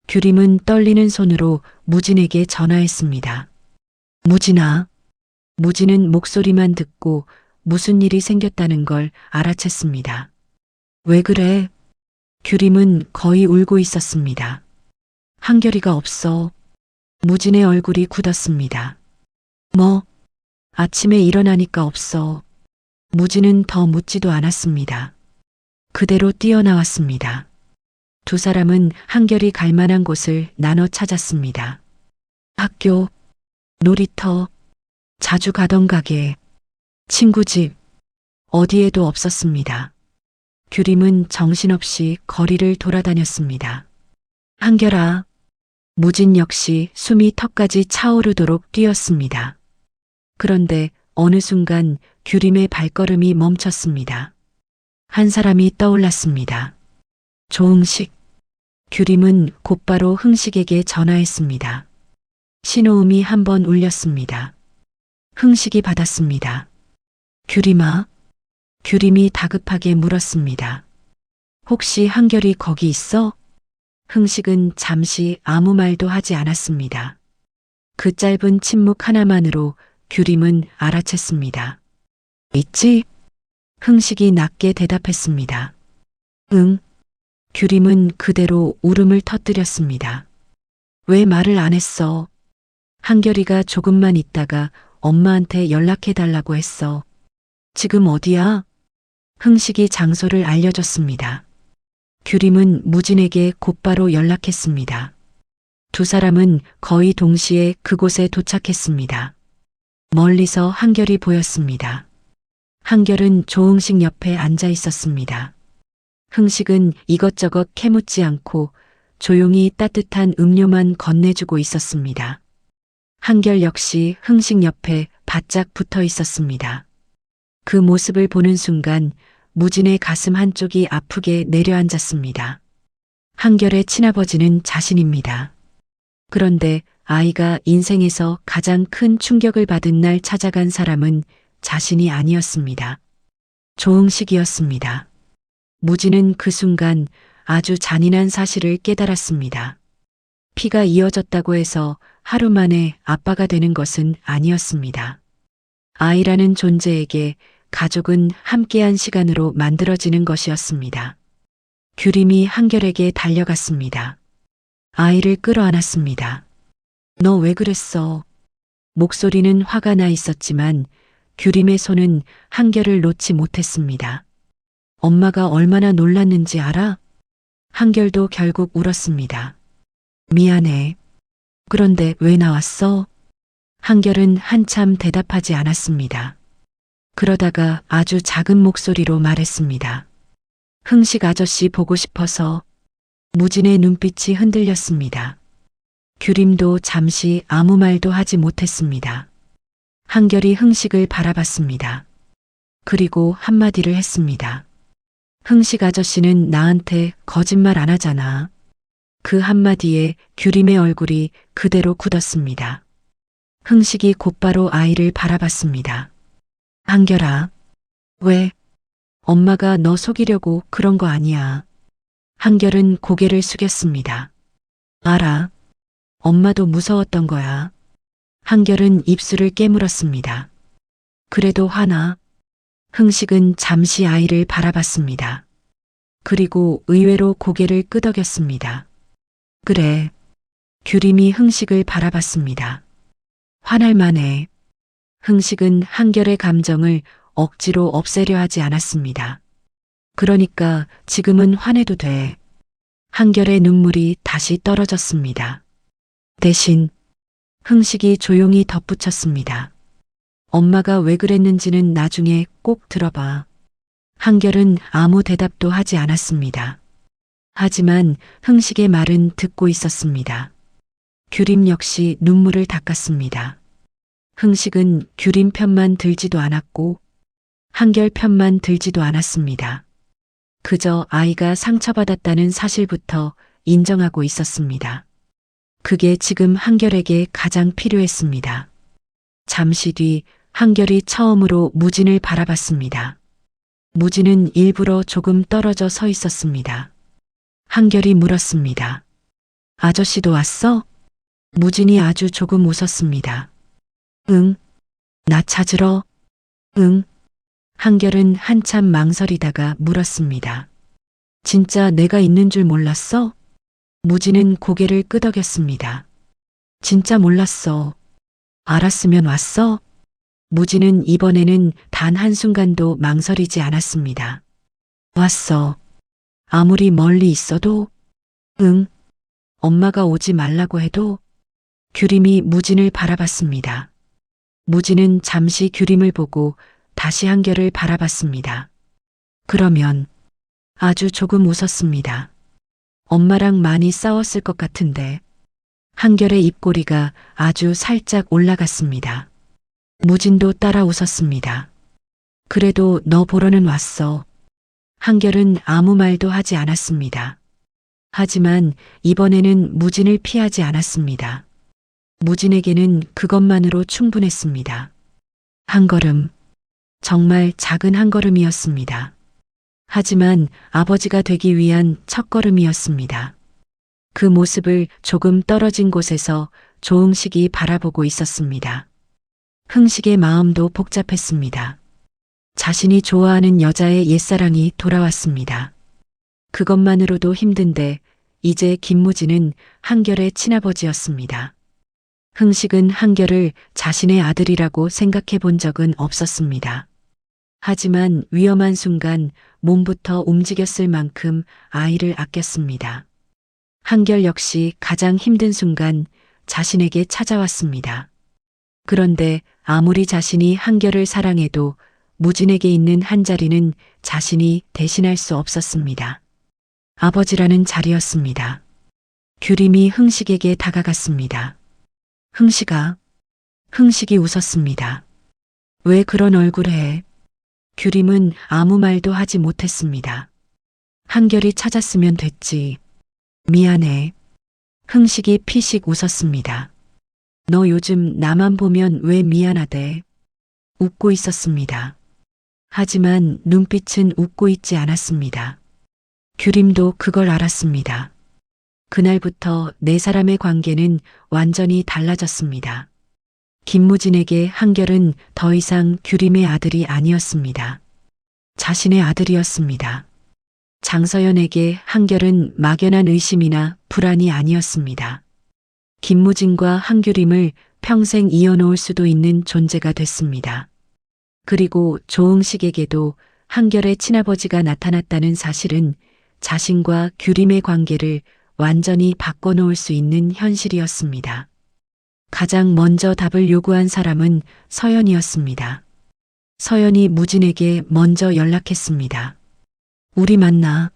규림은 떨리는 손으로 무진에게 전화했습니다. 무진아. 무진은 목소리만 듣고 무슨 일이 생겼다는 걸 알아챘습니다. 왜 그래? 규림은 거의 울고 있었습니다. 한결이가 없어. 무진의 얼굴이 굳었습니다. 뭐? 아침에 일어나니까 없어. 무진은 더 묻지도 않았습니다. 그대로 뛰어나왔습니다. 두 사람은 한결이 갈 만한 곳을 나눠 찾았습니다. 학교, 놀이터, 자주 가던 가게, 친구 집, 어디에도 없었습니다. 규림은 정신없이 거리를 돌아다녔습니다. 한결아, 무진 역시 숨이 턱까지 차오르도록 뛰었습니다. 그런데 어느 순간 규림의 발걸음이 멈췄습니다. 한 사람이 떠올랐습니다. 조응식. 규림은 곧바로 흥식에게 전화했습니다. 신호음이 한 번 울렸습니다. 흥식이 받았습니다. 규림아? 규림이 다급하게 물었습니다. 혹시 한결이 거기 있어? 흥식은 잠시 아무 말도 하지 않았습니다. 그 짧은 침묵 하나만으로 규림은 알아챘습니다. 있지? 흥식이 낮게 대답했습니다. 응. 규림은 그대로 울음을 터뜨렸습니다. 왜 말을 안 했어? 한결이가 조금만 있다가 엄마한테 연락해달라고 했어. 지금 어디야? 흥식이 장소를 알려줬습니다. 규림은 무진에게 곧바로 연락했습니다. 두 사람은 거의 동시에 그곳에 도착했습니다. 멀리서 한결이 보였습니다. 한결은 조응식 옆에 앉아 있었습니다. 흥식은 이것저것 캐묻지 않고 조용히 따뜻한 음료만 건네주고 있었습니다. 한결 역시 흥식 옆에 바짝 붙어 있었습니다. 그 모습을 보는 순간 무진의 가슴 한쪽이 아프게 내려앉았습니다. 한결의 친아버지는 자신입니다. 그런데 아이가 인생에서 가장 큰 충격을 받은 날 찾아간 사람은 자신이 아니었습니다. 조응식이었습니다. 무진은 그 순간 아주 잔인한 사실을 깨달았습니다. 피가 이어졌다고 해서 하루 만에 아빠가 되는 것은 아니었습니다. 아이라는 존재에게 가족은 함께한 시간으로 만들어지는 것이었습니다. 규림이 한결에게 달려갔습니다. 아이를 끌어안았습니다. 너 왜 그랬어? 목소리는 화가 나 있었지만 규림의 손은 한결을 놓지 못했습니다. 엄마가 얼마나 놀랐는지 알아? 한결도 결국 울었습니다. 미안해. 그런데 왜 나왔어? 한결은 한참 대답하지 않았습니다. 그러다가 아주 작은 목소리로 말했습니다. 흥식 아저씨 보고 싶어서. 무진의 눈빛이 흔들렸습니다. 규림도 잠시 아무 말도 하지 못했습니다. 한결이 흥식을 바라봤습니다. 그리고 한마디를 했습니다. 흥식 아저씨는 나한테 거짓말 안 하잖아. 그 한마디에 규림의 얼굴이 그대로 굳었습니다. 흥식이 곧바로 아이를 바라봤습니다. 한결아, 왜? 엄마가 너 속이려고 그런 거 아니야. 한결은 고개를 숙였습니다. 알아. 엄마도 무서웠던 거야. 한결은 입술을 깨물었습니다. 그래도 화나? 흥식은 잠시 아이를 바라봤습니다. 그리고 의외로 고개를 끄덕였습니다. 그래. 규림이 흥식을 바라봤습니다. 화날 만해. 흥식은 한결의 감정을 억지로 없애려 하지 않았습니다. 그러니까 지금은 화내도 돼. 한결의 눈물이 다시 떨어졌습니다. 대신 흥식이 조용히 덧붙였습니다. 엄마가 왜 그랬는지는 나중에 꼭 들어봐. 한결은 아무 대답도 하지 않았습니다. 하지만 흥식의 말은 듣고 있었습니다. 규림 역시 눈물을 닦았습니다. 흥식은 규림 편만 들지도 않았고 한결 편만 들지도 않았습니다. 그저 아이가 상처받았다는 사실부터 인정하고 있었습니다. 그게 지금 한결에게 가장 필요했습니다. 잠시 뒤 한결이 처음으로 무진을 바라봤습니다. 무진은 일부러 조금 떨어져 서 있었습니다. 한결이 물었습니다. 아저씨도 왔어? 무진이 아주 조금 웃었습니다. 응. 나 찾으러? 응. 한결은 한참 망설이다가 물었습니다. 진짜 내가 있는 줄 몰랐어? 무진은 고개를 끄덕였습니다. 진짜 몰랐어. 알았으면 왔어? 무진은 이번에는 단 한순간도 망설이지 않았습니다. 왔어. 아무리 멀리 있어도? 응. 엄마가 오지 말라고 해도? 규림이 무진을 바라봤습니다. 무진은 잠시 규림을 보고 다시 한결을 바라봤습니다. 그러면 아주 조금 웃었습니다. 엄마랑 많이 싸웠을 것 같은데. 한결의 입꼬리가 아주 살짝 올라갔습니다. 무진도 따라 웃었습니다. 그래도 너 보러는 왔어. 한결은 아무 말도 하지 않았습니다. 하지만 이번에는 무진을 피하지 않았습니다. 무진에게는 그것만으로 충분했습니다. 한 걸음, 정말 작은 한 걸음이었습니다. 하지만 아버지가 되기 위한 첫 걸음이었습니다. 그 모습을 조금 떨어진 곳에서 조응식이 바라보고 있었습니다. 흥식의 마음도 복잡했습니다. 자신이 좋아하는 여자의 옛사랑이 돌아왔습니다. 그것만으로도 힘든데 이제 김무진은 한결의 친아버지였습니다. 흥식은 한결을 자신의 아들이라고 생각해 본 적은 없었습니다. 하지만 위험한 순간 몸부터 움직였을 만큼 아이를 아꼈습니다. 한결 역시 가장 힘든 순간 자신에게 찾아왔습니다. 그런데 아무리 자신이 한결을 사랑해도 무진에게 있는 한 자리는 자신이 대신할 수 없었습니다. 아버지라는 자리였습니다. 규림이 흥식에게 다가갔습니다. 흥식아. 흥식이 웃었습니다. 왜 그런 얼굴 해? 규림은 아무 말도 하지 못했습니다. 한결이 찾았으면 됐지. 미안해. 흥식이 피식 웃었습니다. 너 요즘 나만 보면 왜 미안하대? 웃고 있었습니다. 하지만 눈빛은 웃고 있지 않았습니다. 규림도 그걸 알았습니다. 그날부터 네 사람의 관계는 완전히 달라졌습니다. 김무진에게 한결은 더 이상 규림의 아들이 아니었습니다. 자신의 아들이었습니다. 장서연에게 한결은 막연한 의심이나 불안이 아니었습니다. 김무진과 한규림을 평생 이어놓을 수도 있는 존재가 됐습니다. 그리고 조응식에게도 한결의 친아버지가 나타났다는 사실은 자신과 규림의 관계를 완전히 바꿔놓을 수 있는 현실이었습니다. 가장 먼저 답을 요구한 사람은 서연이었습니다. 서연이 무진에게 먼저 연락했습니다. 우리 만나.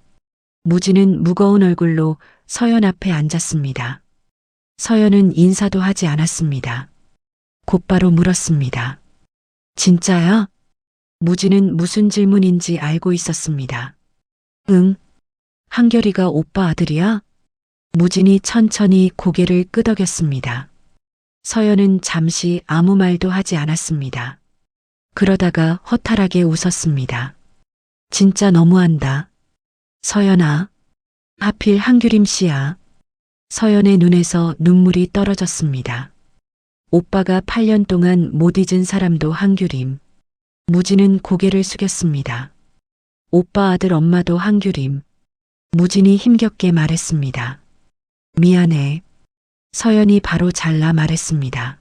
무진은 무거운 얼굴로 서연 앞에 앉았습니다. 서연은 인사도 하지 않았습니다. 곧바로 물었습니다. 진짜야? 무진은 무슨 질문인지 알고 있었습니다. 응. 한결이가 오빠 아들이야? 무진이 천천히 고개를 끄덕였습니다. 서연은 잠시 아무 말도 하지 않았습니다. 그러다가 허탈하게 웃었습니다. 진짜 너무한다. 서연아. 하필 한규림 씨야. 서연의 눈에서 눈물이 떨어졌습니다. 오빠가 8년 동안 못 잊은 사람도 한규림. 무진은 고개를 숙였습니다. 오빠 아들 엄마도 한규림. 무진이 힘겹게 말했습니다. 미안해. 서연이 바로 잘라 말했습니다.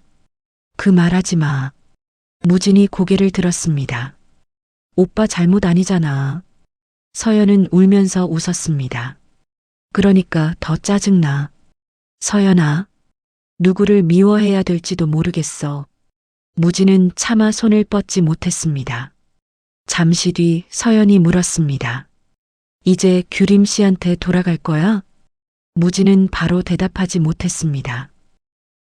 그 말하지 마. 무진이 고개를 들었습니다. 오빠 잘못 아니잖아. 서연은 울면서 웃었습니다. 그러니까 더 짜증나. 서연아, 누구를 미워해야 될지도 모르겠어. 무진은 차마 손을 뻗지 못했습니다. 잠시 뒤 서연이 물었습니다. 이제 규림 씨한테 돌아갈 거야? 무진은 바로 대답하지 못했습니다.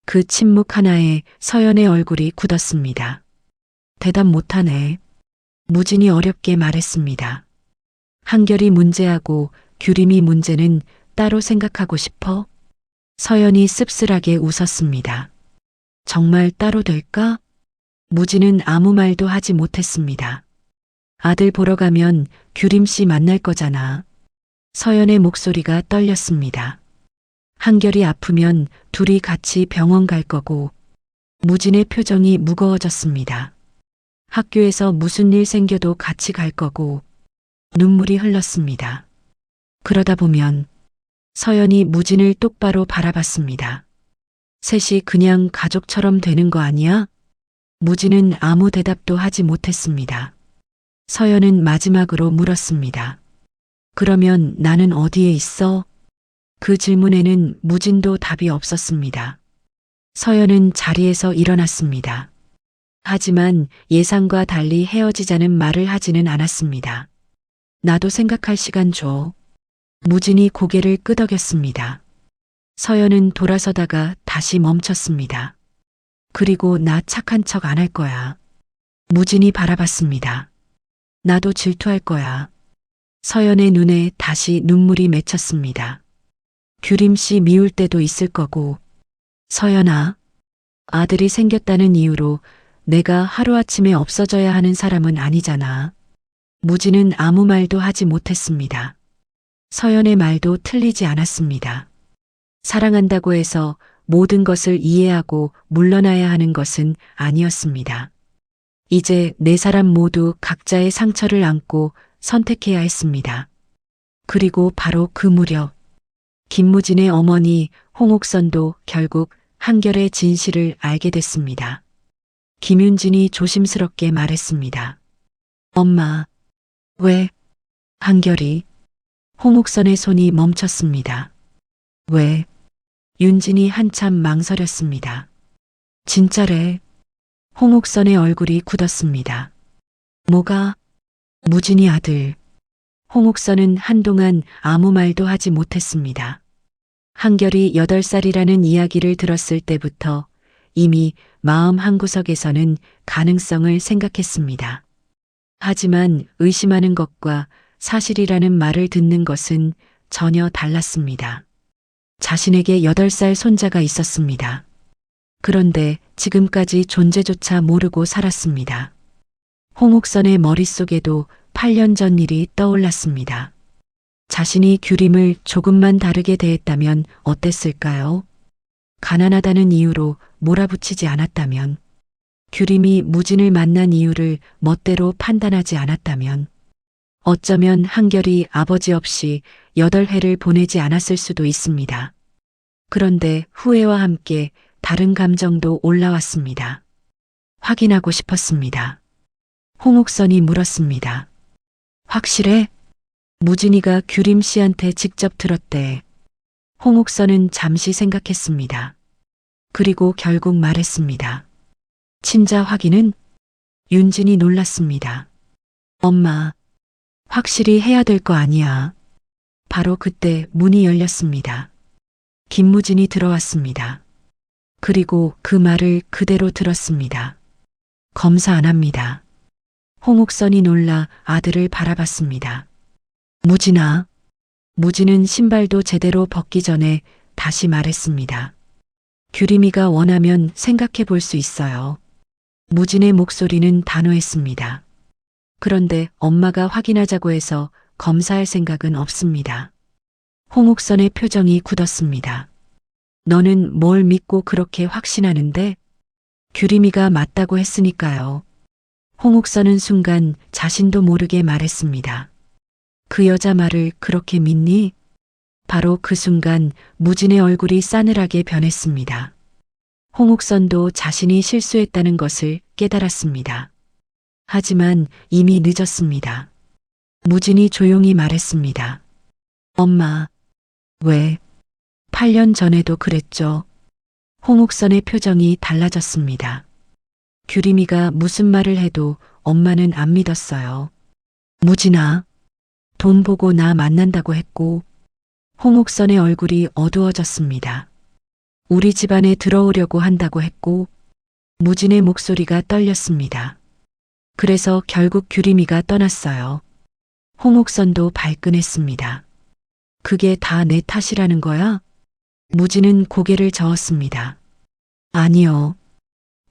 그 침묵 하나에 서연의 얼굴이 굳었습니다. 대답 못하네. 무진이 어렵게 말했습니다. 한결이 문제하고 규림이 문제는 따로 생각하고 싶어? 서연이 씁쓸하게 웃었습니다. 정말 따로 될까? 무진은 아무 말도 하지 못했습니다. 아들 보러 가면 규림 씨 만날 거잖아. 서연의 목소리가 떨렸습니다. 한결이 아프면 둘이 같이 병원 갈 거고. 무진의 표정이 무거워졌습니다. 학교에서 무슨 일 생겨도 같이 갈 거고. 눈물이 흘렀습니다. 그러다 보면 서연이 무진을 똑바로 바라봤습니다. 셋이 그냥 가족처럼 되는 거 아니야? 무진은 아무 대답도 하지 못했습니다. 서연은 마지막으로 물었습니다. 그러면 나는 어디에 있어? 그 질문에는 무진도 답이 없었습니다. 서연은 자리에서 일어났습니다. 하지만 예상과 달리 헤어지자는 말을 하지는 않았습니다. 나도 생각할 시간 줘. 무진이 고개를 끄덕였습니다. 서연은 돌아서다가 다시 멈췄습니다. 그리고 나 착한 척 안 할 거야. 무진이 바라봤습니다. 나도 질투할 거야. 서연의 눈에 다시 눈물이 맺혔습니다. 규림 씨 미울 때도 있을 거고. 서연아, 아들이 생겼다는 이유로 내가 하루아침에 없어져야 하는 사람은 아니잖아. 무진은 아무 말도 하지 못했습니다. 서연의 말도 틀리지 않았습니다. 사랑한다고 해서 모든 것을 이해하고 물러나야 하는 것은 아니었습니다. 이제 네 사람 모두 각자의 상처를 안고 선택해야 했습니다. 그리고 바로 그 무렵 김무진의 어머니 홍옥선도 결국 한결의 진실을 알게 됐습니다. 김윤진이 조심스럽게 말했습니다. 엄마, 왜? 한결이. 홍옥선의 손이 멈췄습니다. 왜? 윤진이 한참 망설였습니다. 진짜래. 홍옥선의 얼굴이 굳었습니다. 뭐가? 무진이 아들. 홍옥선은 한동안 아무 말도 하지 못했습니다. 한결이 8살이라는 이야기를 들었을 때부터 이미 마음 한구석에서는 가능성을 생각했습니다. 하지만 의심하는 것과 사실이라는 말을 듣는 것은 전혀 달랐습니다. 자신에게 8살 손자가 있었습니다. 그런데 지금까지 존재조차 모르고 살았습니다. 홍옥선의 머릿속에도 8년 전 일이 떠올랐습니다. 자신이 규림을 조금만 다르게 대했다면 어땠을까요? 가난하다는 이유로 몰아붙이지 않았다면, 규림이 무진을 만난 이유를 멋대로 판단하지 않았다면, 어쩌면 한결이 아버지 없이 8회를 보내지 않았을 수도 있습니다. 그런데 후회와 함께 다른 감정도 올라왔습니다. 확인하고 싶었습니다. 홍옥선이 물었습니다. 확실해? 무진이가 규림 씨한테 직접 들었대. 홍옥선은 잠시 생각했습니다. 그리고 결국 말했습니다. 친자 확인은? 윤진이 놀랐습니다. 엄마, 확실히 해야 될 거 아니야. 바로 그때 문이 열렸습니다. 김무진이 들어왔습니다. 그리고 그 말을 그대로 들었습니다. 검사 안 합니다. 홍옥선이 놀라 아들을 바라봤습니다. 무진아. 무진은 신발도 제대로 벗기 전에 다시 말했습니다. 규림이가 원하면 생각해 볼 수 있어요. 무진의 목소리는 단호했습니다. 그런데 엄마가 확인하자고 해서 검사할 생각은 없습니다. 홍옥선의 표정이 굳었습니다. 너는 뭘 믿고 그렇게 확신하는데? 규림이가 맞다고 했으니까요. 홍옥선은 순간 자신도 모르게 말했습니다. 그 여자 말을 그렇게 믿니? 바로 그 순간 무진의 얼굴이 싸늘하게 변했습니다. 홍옥선도 자신이 실수했다는 것을 깨달았습니다. 하지만 이미 늦었습니다. 무진이 조용히 말했습니다. 엄마, 왜? 8년 전에도 그랬죠. 홍옥선의 표정이 달라졌습니다. 규림이가 무슨 말을 해도 엄마는 안 믿었어요. 무진아, 돈 보고 나 만난다고 했고, 홍옥선의 얼굴이 어두워졌습니다. 우리 집안에 들어오려고 한다고 했고, 무진의 목소리가 떨렸습니다. 그래서 결국 규림이가 떠났어요. 홍옥선도 발끈했습니다. 그게 다 내 탓이라는 거야? 무진은 고개를 저었습니다. 아니요.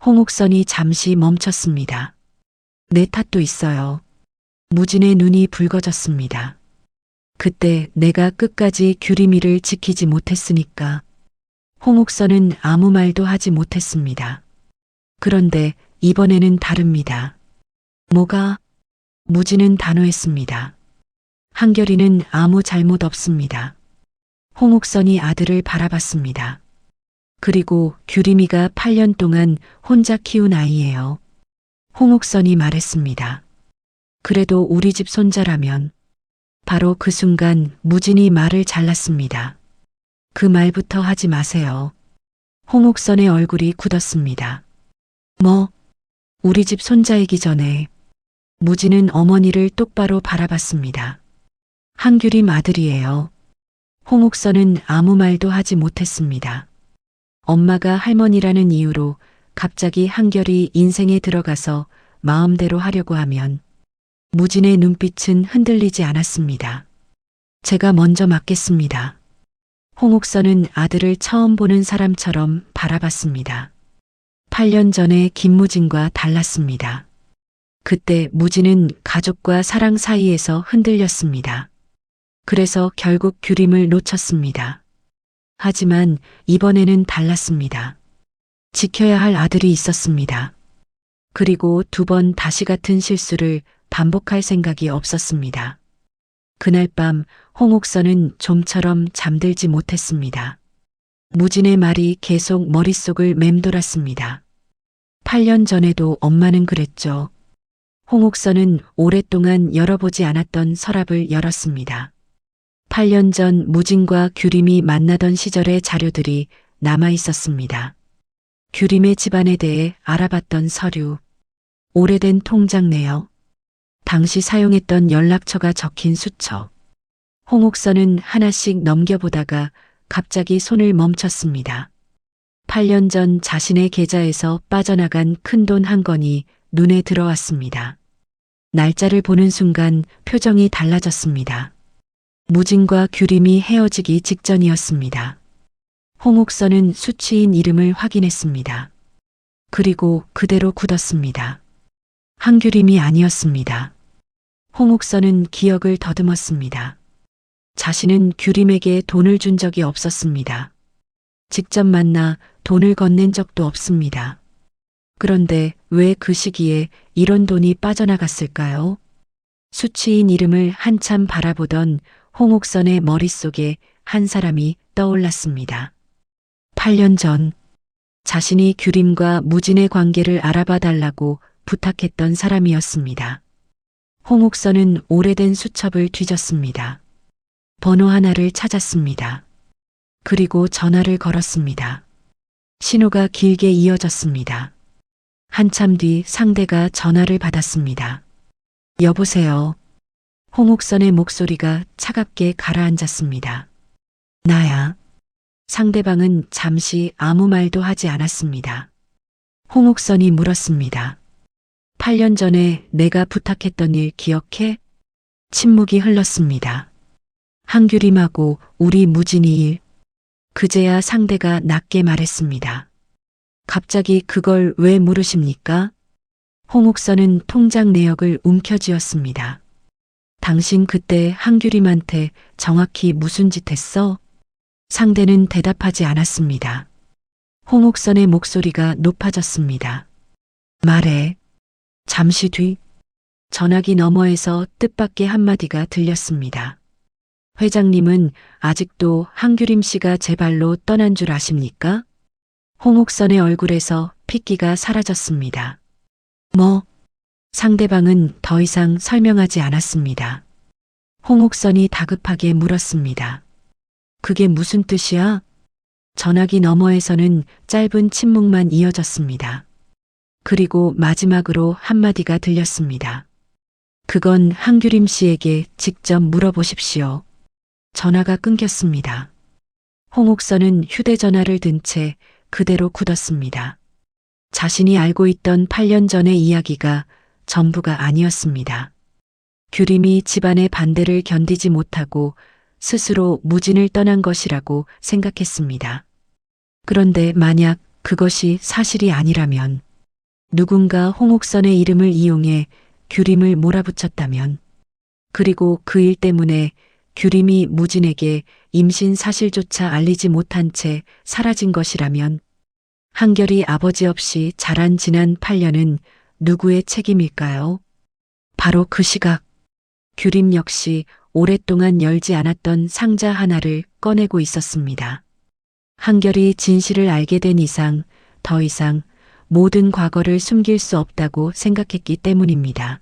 홍옥선이 잠시 멈췄습니다. 내 탓도 있어요. 무진의 눈이 붉어졌습니다. 그때 내가 끝까지 규림이를 지키지 못했으니까. 홍옥선은 아무 말도 하지 못했습니다. 그런데 이번에는 다릅니다. 뭐가? 무진은 단호했습니다. 한결이는 아무 잘못 없습니다. 홍옥선이 아들을 바라봤습니다. 그리고 규림이가 8년 동안 혼자 키운 아이예요. 홍옥선이 말했습니다. 그래도 우리 집 손자라면. 바로 그 순간 무진이 말을 잘랐습니다. 그 말부터 하지 마세요. 홍옥선의 얼굴이 굳었습니다. 뭐? 우리 집 손자이기 전에. 무진은 어머니를 똑바로 바라봤습니다. 한규림 아들이에요. 홍옥선은 아무 말도 하지 못했습니다. 엄마가 할머니라는 이유로 갑자기 한결이 인생에 들어가서 마음대로 하려고 하면 무진의 눈빛은 흔들리지 않았습니다. 제가 먼저 맡겠습니다. 홍옥선은 아들을 처음 보는 사람처럼 바라봤습니다. 8년 전에 김무진과 달랐습니다. 그때 무진은 가족과 사랑 사이에서 흔들렸습니다. 그래서 결국 규림을 놓쳤습니다. 하지만 이번에는 달랐습니다. 지켜야 할 아들이 있었습니다. 그리고 2번 다시 같은 실수를 반복할 생각이 없었습니다. 그날 밤 홍옥선은 좀처럼 잠들지 못했습니다. 무진의 말이 계속 머릿속을 맴돌았습니다. 8년 전에도 엄마는 그랬죠. 홍옥선은 오랫동안 열어보지 않았던 서랍을 열었습니다. 8년 전 무진과 규림이 만나던 시절의 자료들이 남아 있었습니다. 규림의 집안에 대해 알아봤던 서류, 오래된 통장 내역, 당시 사용했던 연락처가 적힌 수첩. 홍옥선은 하나씩 넘겨보다가 갑자기 손을 멈췄습니다. 8년 전 자신의 계좌에서 빠져나간 큰돈 한 건이 눈에 들어왔습니다. 날짜를 보는 순간 표정이 달라졌습니다. 무진과 규림이 헤어지기 직전이었습니다. 홍옥선은 수취인 이름을 확인했습니다. 그리고 그대로 굳었습니다. 한규림이 아니었습니다. 홍옥선은 기억을 더듬었습니다. 자신은 규림에게 돈을 준 적이 없었습니다. 직접 만나 돈을 건넨 적도 없습니다. 그런데 왜 그 시기에 이런 돈이 빠져나갔을까요? 수취인 이름을 한참 바라보던 홍옥선의 머릿속에 한 사람이 떠올랐습니다. 8년 전 자신이 규림과 무진의 관계를 알아봐 달라고 부탁했던 사람이었습니다. 홍옥선은 오래된 수첩을 뒤졌습니다. 번호 하나를 찾았습니다. 그리고 전화를 걸었습니다. 신호가 길게 이어졌습니다. 한참 뒤 상대가 전화를 받았습니다. 여보세요. 홍옥선의 목소리가 차갑게 가라앉았습니다. 나야. 상대방은 잠시 아무 말도 하지 않았습니다. 홍옥선이 물었습니다. 8년 전에 내가 부탁했던 일 기억해? 침묵이 흘렀습니다. 한규림하고 우리 무진이 일. 그제야 상대가 낮게 말했습니다. 갑자기 그걸 왜 물으십니까? 홍옥선은 통장 내역을 움켜쥐었습니다. 당신 그때 한규림한테 정확히 무슨 짓 했어? 상대는 대답하지 않았습니다. 홍옥선의 목소리가 높아졌습니다. 말해. 잠시 뒤 전화기 너머에서 뜻밖의 한마디가 들렸습니다. 회장님은 아직도 한규림 씨가 제 발로 떠난 줄 아십니까? 홍옥선의 얼굴에서 핏기가 사라졌습니다. 뭐? 상대방은 더 이상 설명하지 않았습니다. 홍옥선이 다급하게 물었습니다. 그게 무슨 뜻이야? 전화기 너머에서는 짧은 침묵만 이어졌습니다. 그리고 마지막으로 한마디가 들렸습니다. 그건 한규림 씨에게 직접 물어보십시오. 전화가 끊겼습니다. 홍옥선은 휴대전화를 든 채 그대로 굳었습니다. 자신이 알고 있던 8년 전의 이야기가 전부가 아니었습니다. 규림이 집안의 반대를 견디지 못하고 스스로 무진을 떠난 것이라고 생각했습니다. 그런데 만약 그것이 사실이 아니라면, 누군가 홍옥선의 이름을 이용해 규림을 몰아붙였다면, 그리고 그 일 때문에 규림이 무진에게 임신 사실조차 알리지 못한 채 사라진 것이라면, 한결이 아버지 없이 자란 지난 8년은 누구의 책임일까요? 바로 그 시각, 규림 역시 오랫동안 열지 않았던 상자 하나를 꺼내고 있었습니다. 한결이 진실을 알게 된 이상 더 이상 모든 과거를 숨길 수 없다고 생각했기 때문입니다.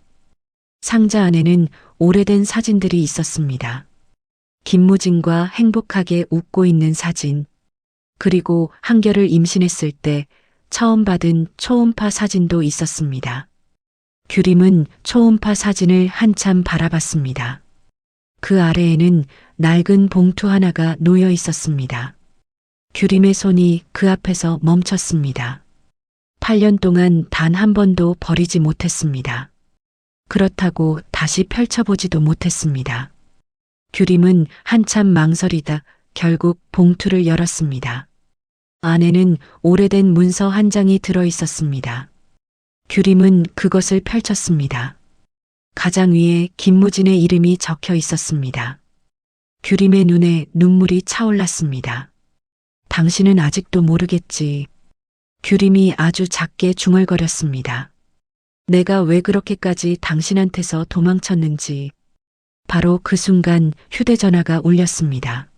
상자 안에는 오래된 사진들이 있었습니다. 김무진과 행복하게 웃고 있는 사진, 그리고 한결을 임신했을 때 처음 받은 초음파 사진도 있었습니다. 규림은 초음파 사진을 한참 바라봤습니다. 그 아래에는 낡은 봉투 하나가 놓여 있었습니다. 규림의 손이 그 앞에서 멈췄습니다. 8년 동안 단 한 번도 버리지 못했습니다. 그렇다고 다시 펼쳐보지도 못했습니다. 규림은 한참 망설이다 결국 봉투를 열었습니다. 안에는 오래된 문서 한 장이 들어 있었습니다. 규림은 그것을 펼쳤습니다. 가장 위에 김무진의 이름이 적혀 있었습니다. 규림의 눈에 눈물이 차올랐습니다. 당신은 아직도 모르겠지. 규림이 아주 작게 중얼거렸습니다. 내가 왜 그렇게까지 당신한테서 도망쳤는지. 바로 그 순간 휴대전화가 울렸습니다.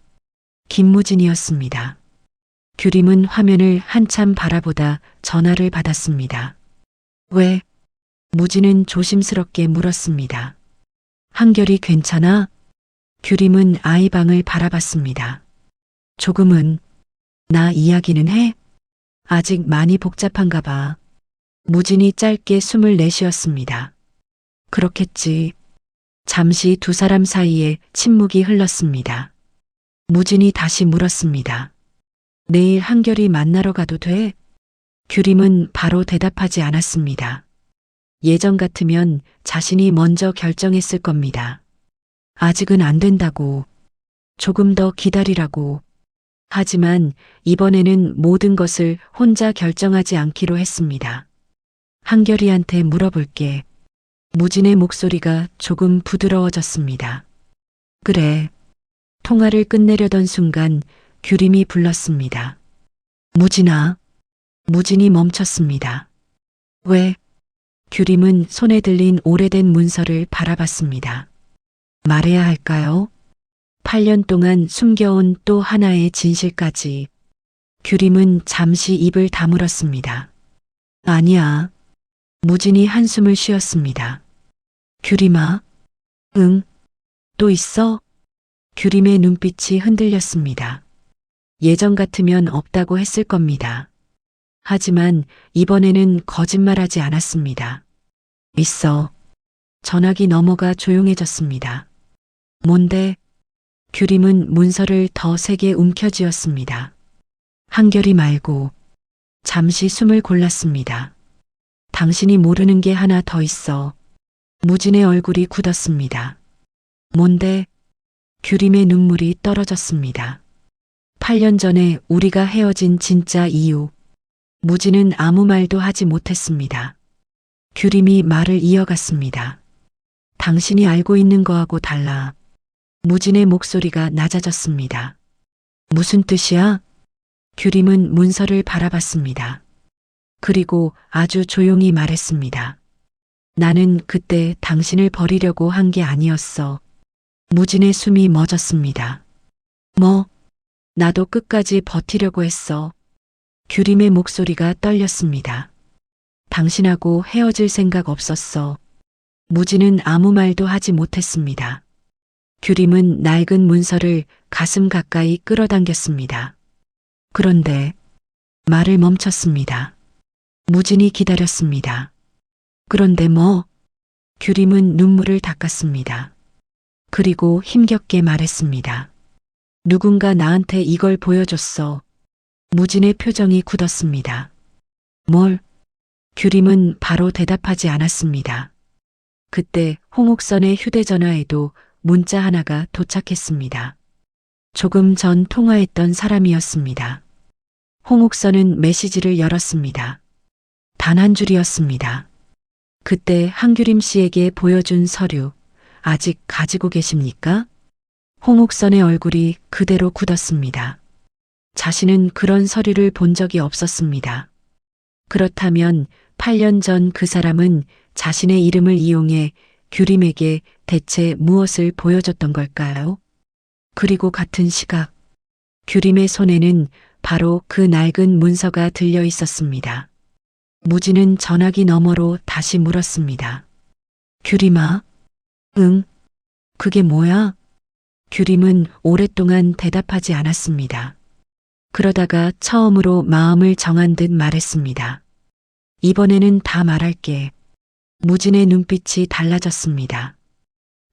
김무진이었습니다. 규림은 화면을 한참 바라보다 전화를 받았습니다. 왜? 무진은 조심스럽게 물었습니다. 한결이 괜찮아? 규림은 아이 방을 바라봤습니다. 조금은. 나 이야기는 해? 아직 많이 복잡한가 봐. 무진이 짧게 숨을 내쉬었습니다. 그렇겠지. 잠시 두 사람 사이에 침묵이 흘렀습니다. 무진이 다시 물었습니다. 내일 한결이 만나러 가도 돼? 규림은 바로 대답하지 않았습니다. 예전 같으면 자신이 먼저 결정했을 겁니다. 아직은 안 된다고. 조금 더 기다리라고. 하지만 이번에는 모든 것을 혼자 결정하지 않기로 했습니다. 한결이한테 물어볼게. 무진의 목소리가 조금 부드러워졌습니다. 그래. 통화를 끝내려던 순간 규림이 불렀습니다. 무진아. 무진이 멈췄습니다. 왜? 규림은 손에 들린 오래된 문서를 바라봤습니다. 말해야 할까요? 8년 동안 숨겨온 또 하나의 진실까지. 규림은 잠시 입을 다물었습니다. 아니야. 무진이 한숨을 쉬었습니다. 규림아. 응. 또 있어? 규림의 눈빛이 흔들렸습니다. 예전 같으면 없다고 했을 겁니다. 하지만 이번에는 거짓말하지 않았습니다. 있어. 전화기 너머가 조용해졌습니다. 뭔데? 규림은 문서를 더 세게 움켜쥐었습니다. 한결이 말고. 잠시 숨을 골랐습니다. 당신이 모르는 게 하나 더 있어. 무진의 얼굴이 굳었습니다. 뭔데? 규림의 눈물이 떨어졌습니다. 8년 전에 우리가 헤어진 진짜 이유. 무진은 아무 말도 하지 못했습니다. 규림이 말을 이어갔습니다. 당신이 알고 있는 거하고 달라. 무진의 목소리가 낮아졌습니다. 무슨 뜻이야? 규림은 문서를 바라봤습니다. 그리고 아주 조용히 말했습니다. 나는 그때 당신을 버리려고 한 게 아니었어. 무진의 숨이 멎었습니다. 뭐, 나도 끝까지 버티려고 했어. 규림의 목소리가 떨렸습니다. 당신하고 헤어질 생각 없었어. 무진은 아무 말도 하지 못했습니다. 규림은 낡은 문서를 가슴 가까이 끌어당겼습니다. 그런데 말을 멈췄습니다. 무진이 기다렸습니다. 그런데 뭐? 규림은 눈물을 닦았습니다. 그리고 힘겹게 말했습니다. 누군가 나한테 이걸 보여줬어. 무진의 표정이 굳었습니다. 뭘? 규림은 바로 대답하지 않았습니다. 그때 홍옥선의 휴대전화에도 문자 하나가 도착했습니다. 조금 전 통화했던 사람이었습니다. 홍옥선은 메시지를 열었습니다. 단 한 줄이었습니다. 그때 한규림 씨에게 보여준 서류, 아직 가지고 계십니까? 홍옥선의 얼굴이 그대로 굳었습니다. 자신은 그런 서류를 본 적이 없었습니다. 그렇다면 8년 전 그 사람은 자신의 이름을 이용해 규림에게 대체 무엇을 보여줬던 걸까요? 그리고 같은 시각, 규림의 손에는 바로 그 낡은 문서가 들려 있었습니다. 무진은 전화기 너머로 다시 물었습니다. 규림아? 응? 그게 뭐야? 규림은 오랫동안 대답하지 않았습니다. 그러다가 처음으로 마음을 정한 듯 말했습니다. 이번에는 다 말할게. 무진의 눈빛이 달라졌습니다.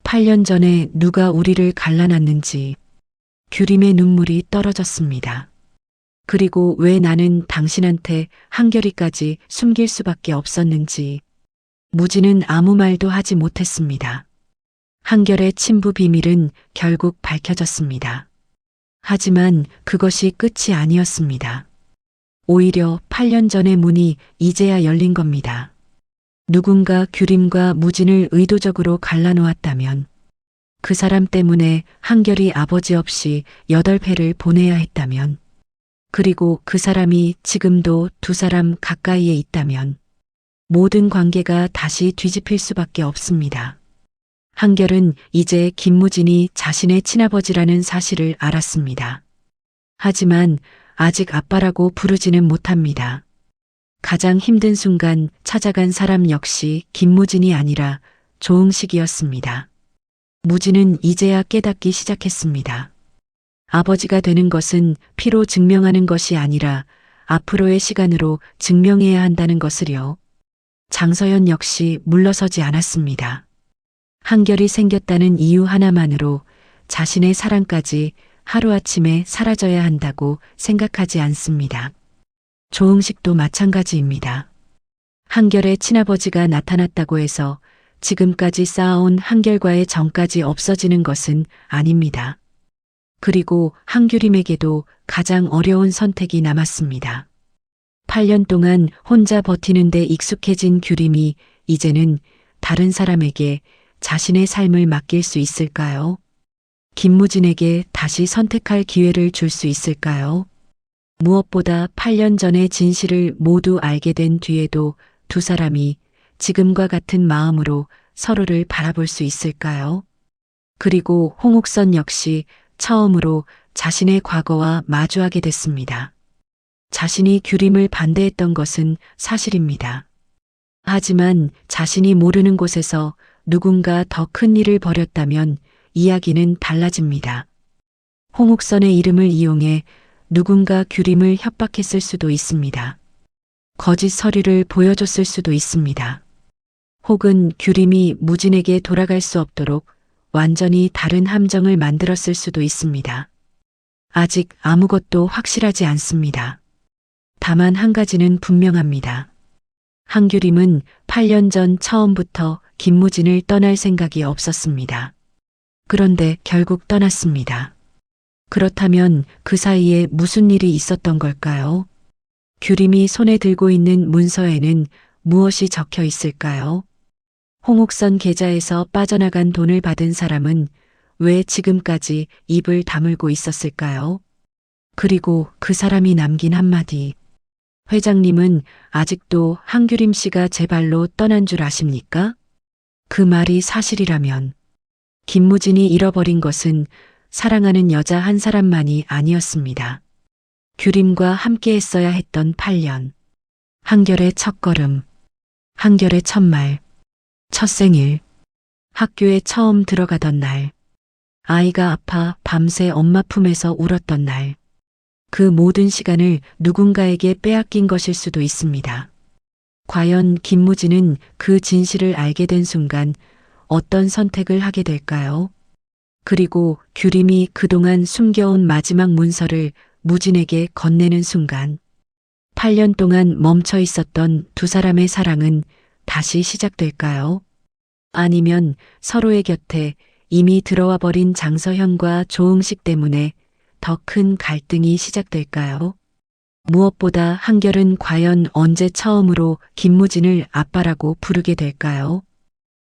8년 전에 누가 우리를 갈라놨는지 규림의 눈물이 떨어졌습니다. 그리고 왜 나는 당신한테 한결이까지 숨길 수밖에 없었는지 무진은 아무 말도 하지 못했습니다. 한결의 친부 비밀은 결국 밝혀졌습니다. 하지만 그것이 끝이 아니었습니다. 오히려 8년 전의 문이 이제야 열린 겁니다. 누군가 규림과 무진을 의도적으로 갈라놓았다면 그 사람 때문에 한결이 아버지 없이 8회를 보내야 했다면 그리고 그 사람이 지금도 두 사람 가까이에 있다면 모든 관계가 다시 뒤집힐 수밖에 없습니다. 한결은 이제 김무진이 자신의 친아버지라는 사실을 알았습니다. 하지만 아직 아빠라고 부르지는 못합니다. 가장 힘든 순간 찾아간 사람 역시 김무진이 아니라 조응식이었습니다. 무진은 이제야 깨닫기 시작했습니다. 아버지가 되는 것은 피로 증명하는 것이 아니라 앞으로의 시간으로 증명해야 한다는 것을요. 장서연 역시 물러서지 않았습니다. 한결이 생겼다는 이유 하나만으로 자신의 사랑까지 하루아침에 사라져야 한다고 생각하지 않습니다. 조응식도 마찬가지입니다. 한결의 친아버지가 나타났다고 해서 지금까지 쌓아온 한결과의 정까지 없어지는 것은 아닙니다. 그리고 한규림에게도 가장 어려운 선택이 남았습니다. 8년 동안 혼자 버티는데 익숙해진 규림이 이제는 다른 사람에게 자신의 삶을 맡길 수 있을까요? 김무진에게 다시 선택할 기회를 줄 수 있을까요? 무엇보다 8년 전의 진실을 모두 알게 된 뒤에도 두 사람이 지금과 같은 마음으로 서로를 바라볼 수 있을까요? 그리고 홍옥선 역시 처음으로 자신의 과거와 마주하게 됐습니다. 자신이 규림을 반대했던 것은 사실입니다. 하지만 자신이 모르는 곳에서 누군가 더 큰 일을 벌였다면 이야기는 달라집니다. 홍옥선의 이름을 이용해 누군가 규림을 협박했을 수도 있습니다. 거짓 서류를 보여줬을 수도 있습니다. 혹은 규림이 무진에게 돌아갈 수 없도록 완전히 다른 함정을 만들었을 수도 있습니다. 아직 아무것도 확실하지 않습니다. 다만 한 가지는 분명합니다. 한규림은 8년 전 처음부터 김무진을 떠날 생각이 없었습니다. 그런데 결국 떠났습니다. 그렇다면 그 사이에 무슨 일이 있었던 걸까요? 규림이 손에 들고 있는 문서에는 무엇이 적혀 있을까요? 홍옥선 계좌에서 빠져나간 돈을 받은 사람은 왜 지금까지 입을 다물고 있었을까요? 그리고 그 사람이 남긴 한마디. 회장님은 아직도 한규림 씨가 제 발로 떠난 줄 아십니까? 그 말이 사실이라면 김무진이 잃어버린 것은 사랑하는 여자 한 사람만이 아니었습니다. 규림과 함께 했어야 했던 8년. 한결의 첫걸음, 한결의 첫말, 첫 생일, 학교에 처음 들어가던 날, 아이가 아파 밤새 엄마 품에서 울었던 날, 그 모든 시간을 누군가에게 빼앗긴 것일 수도 있습니다. 과연 김무진은 그 진실을 알게 된 순간 어떤 선택을 하게 될까요? 그리고 규림이 그동안 숨겨온 마지막 문서를 무진에게 건네는 순간 8년 동안 멈춰 있었던 두 사람의 사랑은 다시 시작될까요? 아니면 서로의 곁에 이미 들어와 버린 장서현과 조응식 때문에 더 큰 갈등이 시작될까요? 무엇보다 한결은 과연 언제 처음으로 김무진을 아빠라고 부르게 될까요?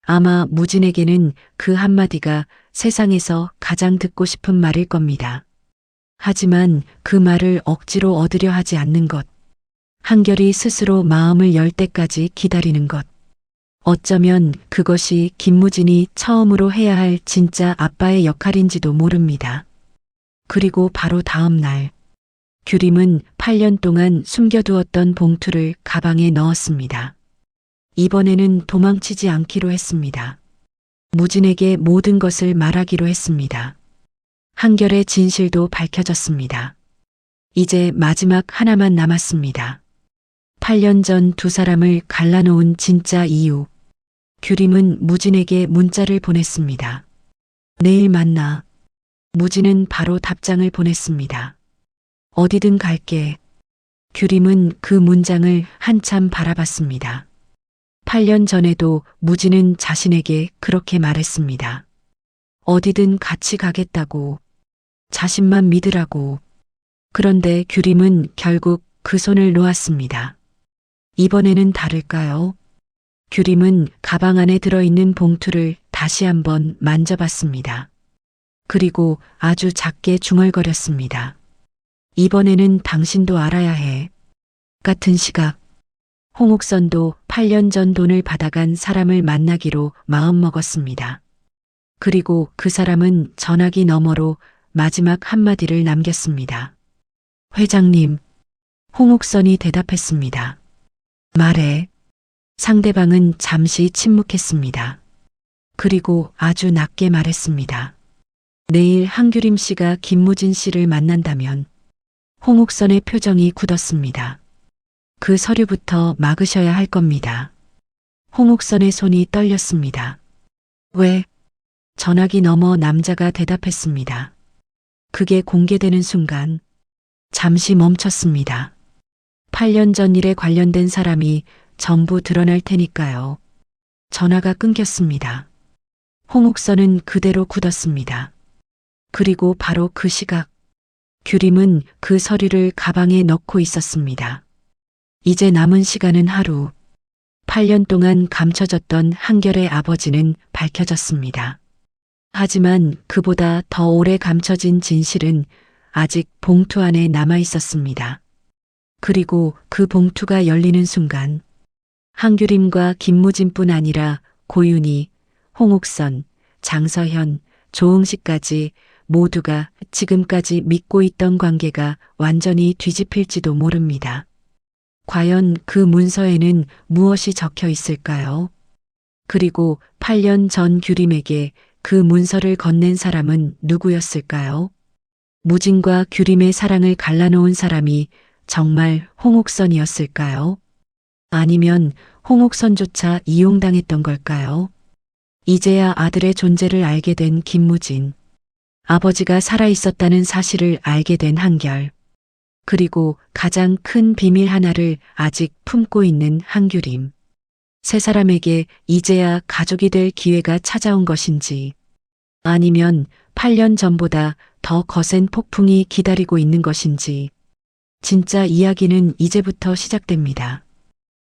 아마 무진에게는 그 한마디가 세상에서 가장 듣고 싶은 말일 겁니다. 하지만 그 말을 억지로 얻으려 하지 않는 것. 한결이 스스로 마음을 열 때까지 기다리는 것. 어쩌면 그것이 김무진이 처음으로 해야 할 진짜 아빠의 역할인지도 모릅니다. 그리고 바로 다음 날, 규림은 8년 동안 숨겨두었던 봉투를 가방에 넣었습니다. 이번에는 도망치지 않기로 했습니다. 무진에게 모든 것을 말하기로 했습니다. 한결의 진실도 밝혀졌습니다. 이제 마지막 하나만 남았습니다. 8년 전 두 사람을 갈라놓은 진짜 이유. 규림은 무진에게 문자를 보냈습니다. 내일 만나. 무진은 바로 답장을 보냈습니다. 어디든 갈게. 규림은 그 문장을 한참 바라봤습니다. 8년 전에도 무진은 자신에게 그렇게 말했습니다. 어디든 같이 가겠다고. 자신만 믿으라고. 그런데 규림은 결국 그 손을 놓았습니다. 이번에는 다를까요? 규림은 가방 안에 들어있는 봉투를 다시 한번 만져봤습니다. 그리고 아주 작게 중얼거렸습니다. 이번에는 당신도 알아야 해. 같은 시각, 홍옥선도 8년 전 돈을 받아간 사람을 만나기로 마음먹었습니다. 그리고 그 사람은 전화기 너머로 마지막 한마디를 남겼습니다. 회장님, 홍옥선이 대답했습니다. 말해. 상대방은 잠시 침묵했습니다. 그리고 아주 낮게 말했습니다. 내일 한규림 씨가 김무진 씨를 만난다면. 홍옥선의 표정이 굳었습니다. 그 서류부터 막으셔야 할 겁니다. 홍옥선의 손이 떨렸습니다. 왜? 전화기 너머 남자가 대답했습니다. 그게 공개되는 순간 잠시 멈췄습니다. 8년 전 일에 관련된 사람이 전부 드러날 테니까요. 전화가 끊겼습니다. 홍옥선은 그대로 굳었습니다. 그리고 바로 그 시각, 규림은 그 서류를 가방에 넣고 있었습니다. 이제 남은 시간은 하루. 8년 동안 감춰졌던 한결의 아버지는 밝혀졌습니다. 하지만 그보다 더 오래 감춰진 진실은 아직 봉투 안에 남아 있었습니다. 그리고 그 봉투가 열리는 순간 한규림과 김무진뿐 아니라 고윤희, 홍옥선, 장서현, 조응식까지 모두가 지금까지 믿고 있던 관계가 완전히 뒤집힐지도 모릅니다. 과연 그 문서에는 무엇이 적혀 있을까요? 그리고 8년 전 규림에게 그 문서를 건넨 사람은 누구였을까요? 무진과 규림의 사랑을 갈라놓은 사람이 정말 홍옥선이었을까요? 아니면 홍옥선조차 이용당했던 걸까요? 이제야 아들의 존재를 알게 된 김무진. 아버지가 살아있었다는 사실을 알게 된 한결. 그리고 가장 큰 비밀 하나를 아직 품고 있는 한규림. 세 사람에게 이제야 가족이 될 기회가 찾아온 것인지, 아니면 8년 전보다 더 거센 폭풍이 기다리고 있는 것인지, 진짜 이야기는 이제부터 시작됩니다.